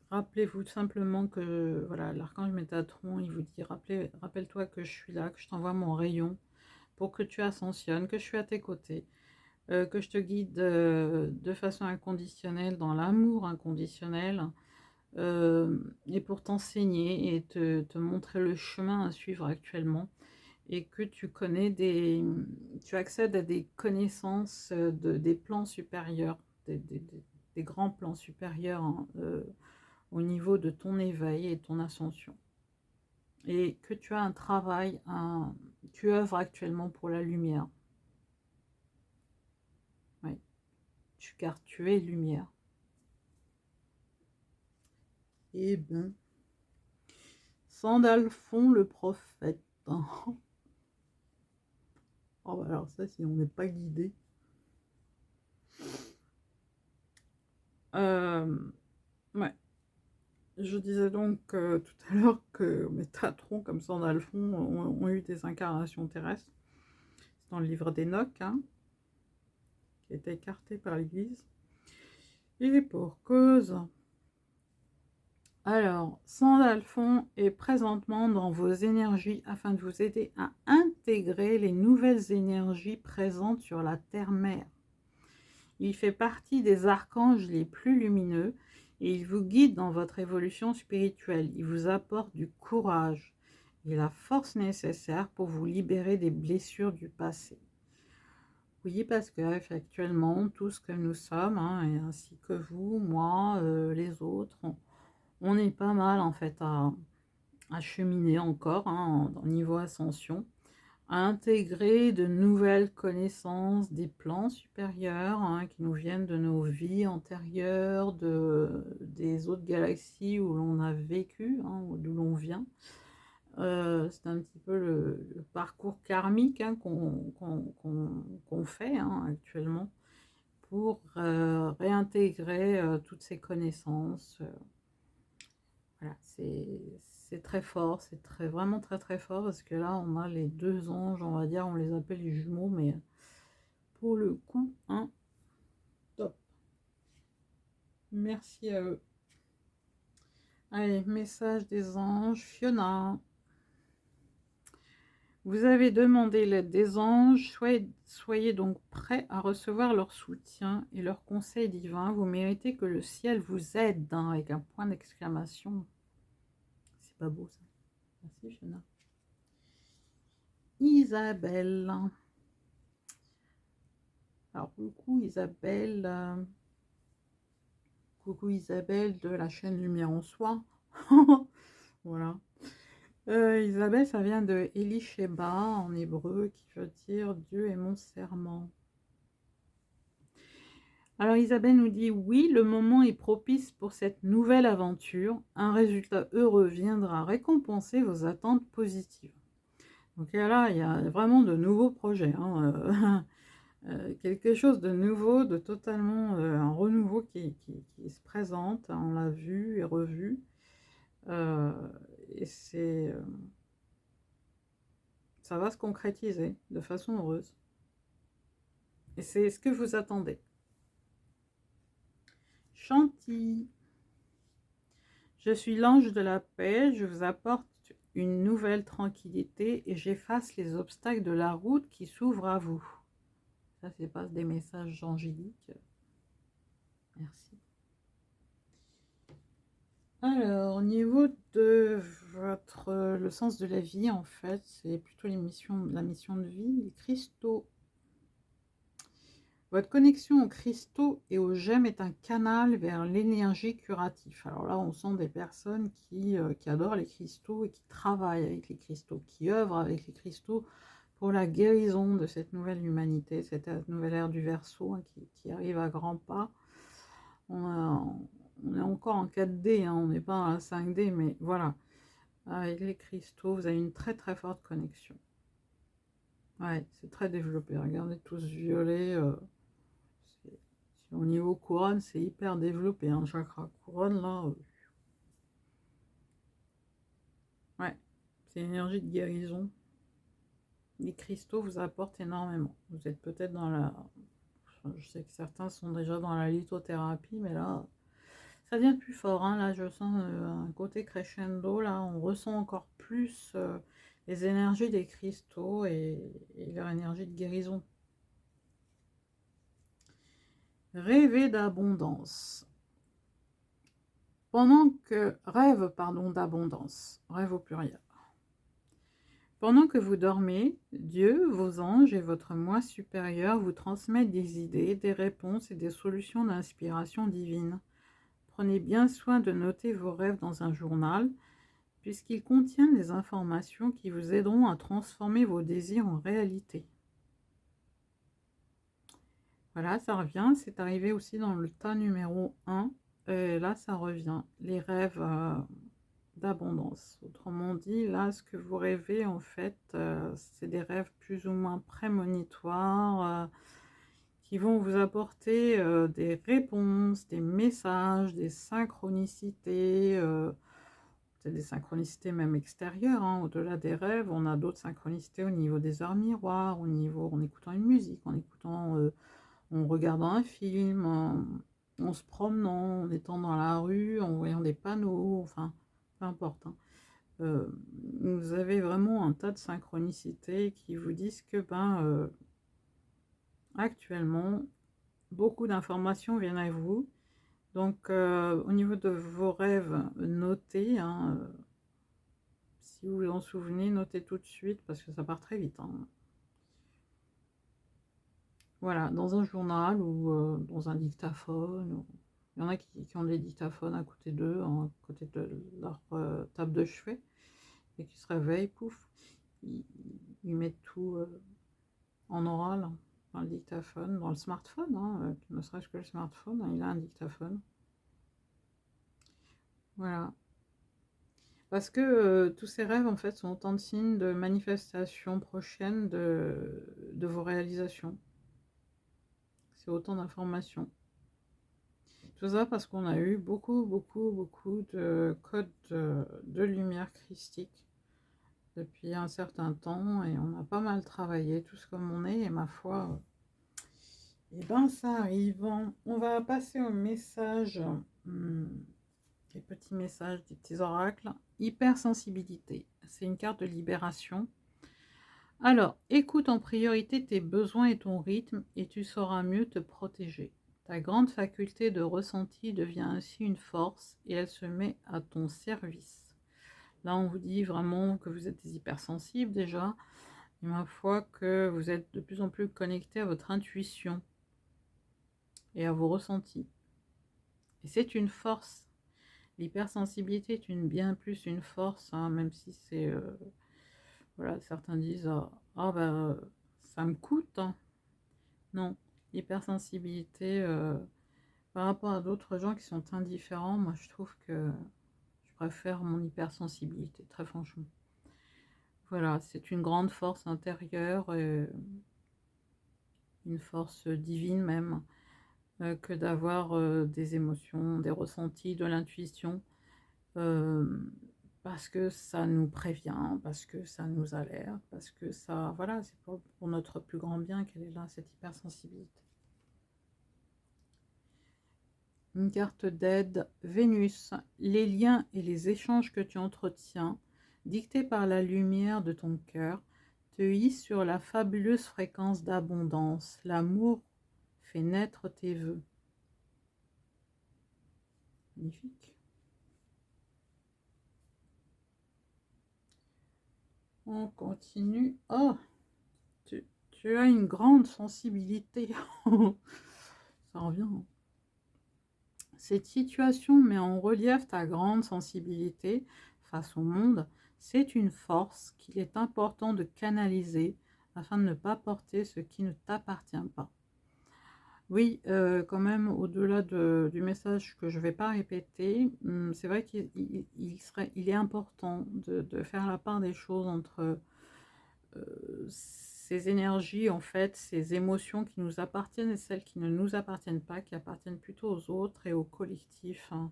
Rappelez-vous simplement que voilà, l'archange Métatron, il vous dit rappelle-toi que je suis là, que je t'envoie mon rayon pour que tu ascensionnes, que je suis à tes côtés, que je te guide de façon inconditionnelle, dans l'amour inconditionnel, et pour t'enseigner et te montrer le chemin à suivre actuellement, et que tu accèdes à des connaissances des plans supérieurs, des grands plans supérieurs, hein, au niveau de ton éveil et de ton ascension. Et que tu as un travail, tu œuvres actuellement pour la lumière. Oui, car tu es lumière. Eh bien, Sandalphon le prophète. Oh, bah alors ça, si on n'est pas guidé. Ouais. Je disais donc tout à l'heure que mes patrons comme Sandalphon ont eu des incarnations terrestres. C'est dans le livre d'Enoch, hein, qui a été écarté par l'Église. Et pour cause. Alors, Sandalphon est présentement dans vos énergies afin de vous aider à intégrer les nouvelles énergies présentes sur la Terre-Mère. Il fait partie des archanges les plus lumineux et il vous guide dans votre évolution spirituelle. Il vous apporte du courage et la force nécessaire pour vous libérer des blessures du passé. Oui, parce que actuellement, tous que nous sommes, hein, et ainsi que vous, moi, les autres, on est pas mal en fait à cheminer encore, hein, au niveau ascension, à intégrer de nouvelles connaissances des plans supérieurs, hein, qui nous viennent de nos vies antérieures, des autres galaxies où l'on a vécu, hein, d'où l'on vient. C'est un petit peu le parcours karmique, hein, qu'on fait, hein, actuellement pour réintégrer toutes ces connaissances. Voilà, c'est très fort, c'est vraiment très très fort parce que là on a les deux anges, on va dire, on les appelle les jumeaux, mais pour le coup, hein, top. Merci à eux. Allez, message des anges, Fiona. Vous avez demandé l'aide des anges, soyez donc prêts à recevoir leur soutien et leur conseil divin. Vous méritez que le ciel vous aide, hein, avec un point d'exclamation. C'est pas beau ça. Merci Fiona. Isabelle. Alors pour le coup, Isabelle, coucou Isabelle de la chaîne Lumière en Soi. Voilà. Isabelle, ça vient de Elisheba en hébreu, qui veut dire Dieu est mon serment. Alors Isabelle nous dit oui, le moment est propice pour cette nouvelle aventure. Un résultat heureux viendra récompenser vos attentes positives. Donc là, il y a vraiment de nouveaux projets, hein. Quelque chose de nouveau, de totalement un renouveau qui se présente, on l'a vu et revu, et ça va se concrétiser de façon heureuse, et c'est ce que vous attendez. Chantilly, je suis l'ange de la paix, je vous apporte une nouvelle tranquillité et j'efface les obstacles de la route qui s'ouvrent à vous. Ça, c'est pas des messages angéliques. Merci. Alors, au niveau de le sens de la vie, en fait, c'est plutôt la mission de vie, les cristaux. Votre connexion aux cristaux et aux gemmes est un canal vers l'énergie curative. Alors là, on sent des personnes qui adorent les cristaux et qui travaillent avec les cristaux, qui œuvrent avec les cristaux pour la guérison de cette nouvelle humanité, cette nouvelle ère du Verseau, hein, qui arrive à grands pas. On est encore en 4D, hein, on n'est pas en 5D, mais voilà. Avec les cristaux, vous avez une très très forte connexion. Ouais, c'est très développé. Regardez tout ce violet. Au niveau couronne, c'est hyper développé. Hein, chakra couronne, là. Ouais, c'est l'énergie de guérison. Les cristaux vous apportent énormément. Vous êtes peut-être dans la... Je sais que certains sont déjà dans la lithothérapie, mais là, ça devient plus fort. Hein. Là, je sens un côté crescendo. Là, on ressent encore plus les énergies des cristaux et leur énergie de guérison. Rêver d'abondance. Rêve d'abondance. Rêve au pluriel. Pendant que vous dormez, Dieu, vos anges et votre moi supérieur vous transmettent des idées, des réponses et des solutions d'inspiration divine. prenez bien soin de noter vos rêves dans un journal, puisqu'ils contiennent des informations qui vous aideront à transformer vos désirs en réalité. Voilà, ça revient, c'est arrivé aussi dans le tas numéro 1, et là ça revient, les rêves d'abondance. Autrement dit, là, ce que vous rêvez, en fait, c'est des rêves plus ou moins prémonitoires, qui vont vous apporter des réponses, des messages, des synchronicités, peut-être des synchronicités même extérieures, hein, au-delà des rêves. On a d'autres synchronicités au niveau des heures miroirs, au niveau en écoutant une musique, en écoutant, en regardant un film, en se promenant, en étant dans la rue, en voyant des panneaux, enfin, peu importe, hein. Vous avez vraiment un tas de synchronicités qui vous disent que actuellement, beaucoup d'informations viennent à vous. Donc, au niveau de vos rêves, notez, hein, si vous vous en souvenez, notez tout de suite parce que ça part très vite, hein. Voilà, dans un journal ou dans un dictaphone. Il y en a qui ont des dictaphones à côté d'eux, à côté de leur table de chevet, et qui se réveillent, pouf, ils, ils mettent tout en oral dans le dictaphone, dans le smartphone, hein, ne serait-ce que le smartphone, hein, il a un dictaphone. Voilà. Parce que tous ces rêves, en fait, sont autant de signes de manifestation prochaine de vos réalisations. C'est autant d'informations. Tout ça parce qu'on a eu beaucoup de codes de lumière christique depuis un certain temps et on a pas mal travaillé, tous comme on est, et ma foi, et ben ça arrive. On va passer au message, les petits messages des petits oracles. Hypersensibilité, c'est une carte de libération. Alors, écoute en priorité tes besoins et ton rythme et tu sauras mieux te protéger. Ta grande faculté de ressenti devient ainsi une force et elle se met à ton service. Là, on vous dit vraiment que vous êtes des hypersensibles déjà, et ma foi que vous êtes de plus en plus connecté à votre intuition et à vos ressentis. Et c'est une force. L'hypersensibilité est bien plus une force, hein, même si c'est... voilà, certains disent ah ben ça me coûte, hein. Non, l'hypersensibilité par rapport à d'autres gens qui sont indifférents, moi je trouve que je préfère mon hypersensibilité, très franchement. Voilà, c'est une grande force intérieure, une force divine même, que d'avoir des émotions, des ressentis, de l'intuition, parce que ça nous prévient, parce que ça nous alerte, parce que ça, voilà, c'est pour notre plus grand bien qu'elle est là, cette hypersensibilité. Une carte d'aide, Vénus. Les liens et les échanges que tu entretiens, dictés par la lumière de ton cœur, te hissent sur la fabuleuse fréquence d'abondance. L'amour fait naître tes vœux. Magnifique. On continue. Oh, tu as une grande sensibilité. Ça revient. Cette situation met en relief ta grande sensibilité face au monde. C'est une force qu'il est important de canaliser afin de ne pas porter ce qui ne t'appartient pas. Oui, quand même, au-delà du message que je ne vais pas répéter, c'est vrai qu'il est important de faire la part des choses entre ces énergies, en fait, ces émotions qui nous appartiennent et celles qui ne nous appartiennent pas, qui appartiennent plutôt aux autres et au collectif, hein.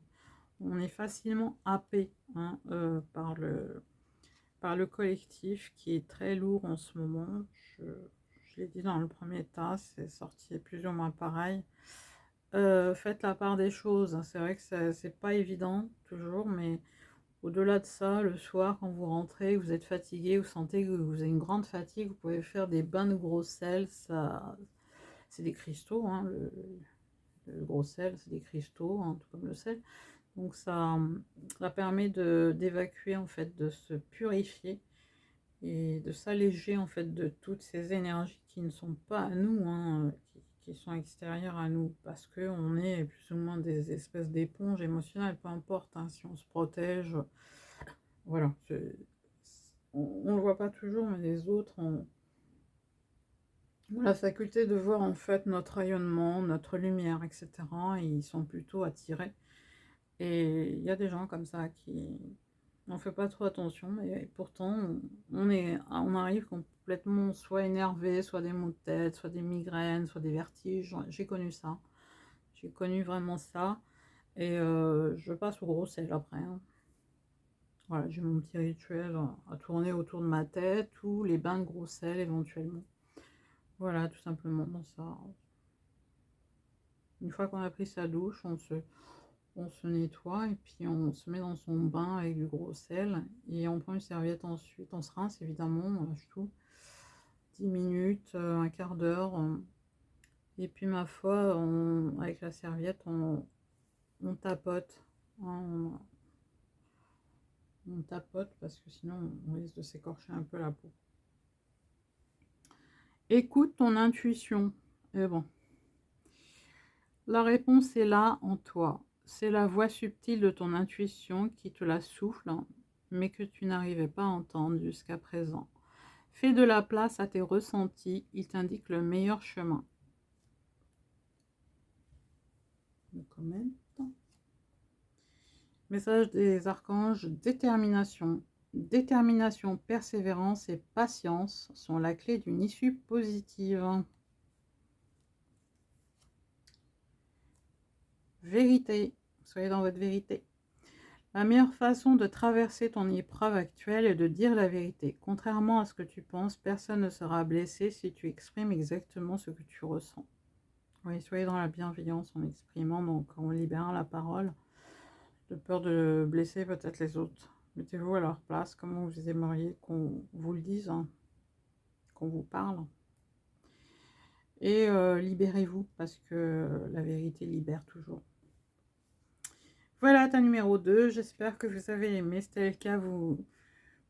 On est facilement happé, hein, par le collectif qui est très lourd en ce moment. Je l'ai dit dans le premier tas, c'est sorti plus ou moins pareil. Faites la part des choses, hein. C'est vrai que c'est pas évident toujours, mais au-delà de ça, le soir, quand vous rentrez, vous êtes fatigué, vous sentez que vous avez une grande fatigue, vous pouvez faire des bains de gros sel. Ça, c'est des cristaux, hein, le gros sel, c'est des cristaux, hein, tout comme le sel. Donc ça permet d'évacuer, en fait, de se purifier et de s'alléger, en fait, de toutes ces énergies qui ne sont pas à nous, hein, qui sont extérieurs à nous, parce qu'on est plus ou moins des espèces d'éponges émotionnelles, peu importe, hein, si on se protège, voilà, on ne le voit pas toujours, mais les autres ont la faculté de voir en fait notre rayonnement, notre lumière, etc. Et ils sont plutôt attirés. Et il y a des gens comme ça qui n'en fait pas trop attention, et pourtant on arrive complètement soit énervé, soit des maux de tête, soit des migraines, soit des vertiges. J'ai connu ça. J'ai connu vraiment ça. Et je passe au gros sel après, hein. Voilà, j'ai mon petit rituel à tourner autour de ma tête ou les bains de gros sel éventuellement. Voilà, tout simplement dans ça. Une fois qu'on a pris sa douche, on se nettoie et puis on se met dans son bain avec du gros sel et on prend une serviette ensuite. On se rince évidemment, on lâche tout. 10 minutes, un quart d'heure. Et puis ma foi, avec la serviette, on tapote, hein, on tapote parce que sinon on risque de s'écorcher un peu la peau. Écoute ton intuition. Et bon, la réponse est là en toi. C'est la voix subtile de ton intuition qui te la souffle, mais que tu n'arrivais pas à entendre jusqu'à présent. Fais de la place à tes ressentis, ils t'indiquent le meilleur chemin. Je commente. Message des archanges, détermination. Détermination, persévérance et patience sont la clé d'une issue positive. Vérité, soyez dans votre vérité. La meilleure façon de traverser ton épreuve actuelle est de dire la vérité. Contrairement à ce que tu penses, personne ne sera blessé si tu exprimes exactement ce que tu ressens. Oui, soyez dans la bienveillance en exprimant, donc en libérant la parole, de peur de blesser peut-être les autres. Mettez-vous à leur place, comment vous aimeriez qu'on vous le dise, hein, qu'on vous parle. Et libérez-vous, parce que la vérité libère toujours. Voilà ta numéro 2, j'espère que vous avez aimé. Si c'est le cas, vous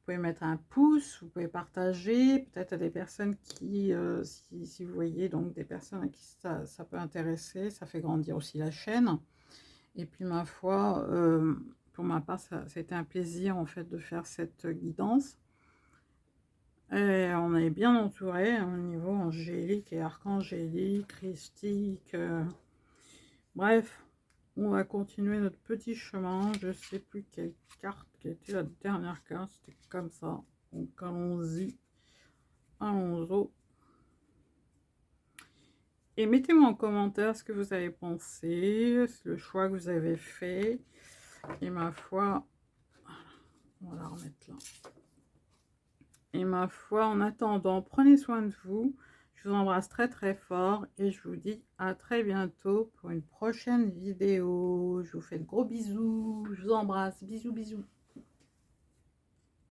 pouvez mettre un pouce, vous pouvez partager, peut-être à des personnes qui, si vous voyez donc des personnes à qui ça peut intéresser, ça fait grandir aussi la chaîne. Et puis ma foi, pour ma part, c'était un plaisir en fait de faire cette guidance. Et on est bien entouré, hein, au niveau angélique et archangélique, christique, bref. On va continuer notre petit chemin. Je ne sais plus quelle carte qui était la dernière carte. C'était comme ça. Donc allons-y. Allons-y. Et mettez-moi en commentaire ce que vous avez pensé, le choix que vous avez fait. Et ma foi, on va la remettre là. Et ma foi, en attendant, prenez soin de vous. Je vous embrasse très très fort et je vous dis à très bientôt pour une prochaine vidéo. Je vous fais de gros bisous. Je vous embrasse. Bisous bisous.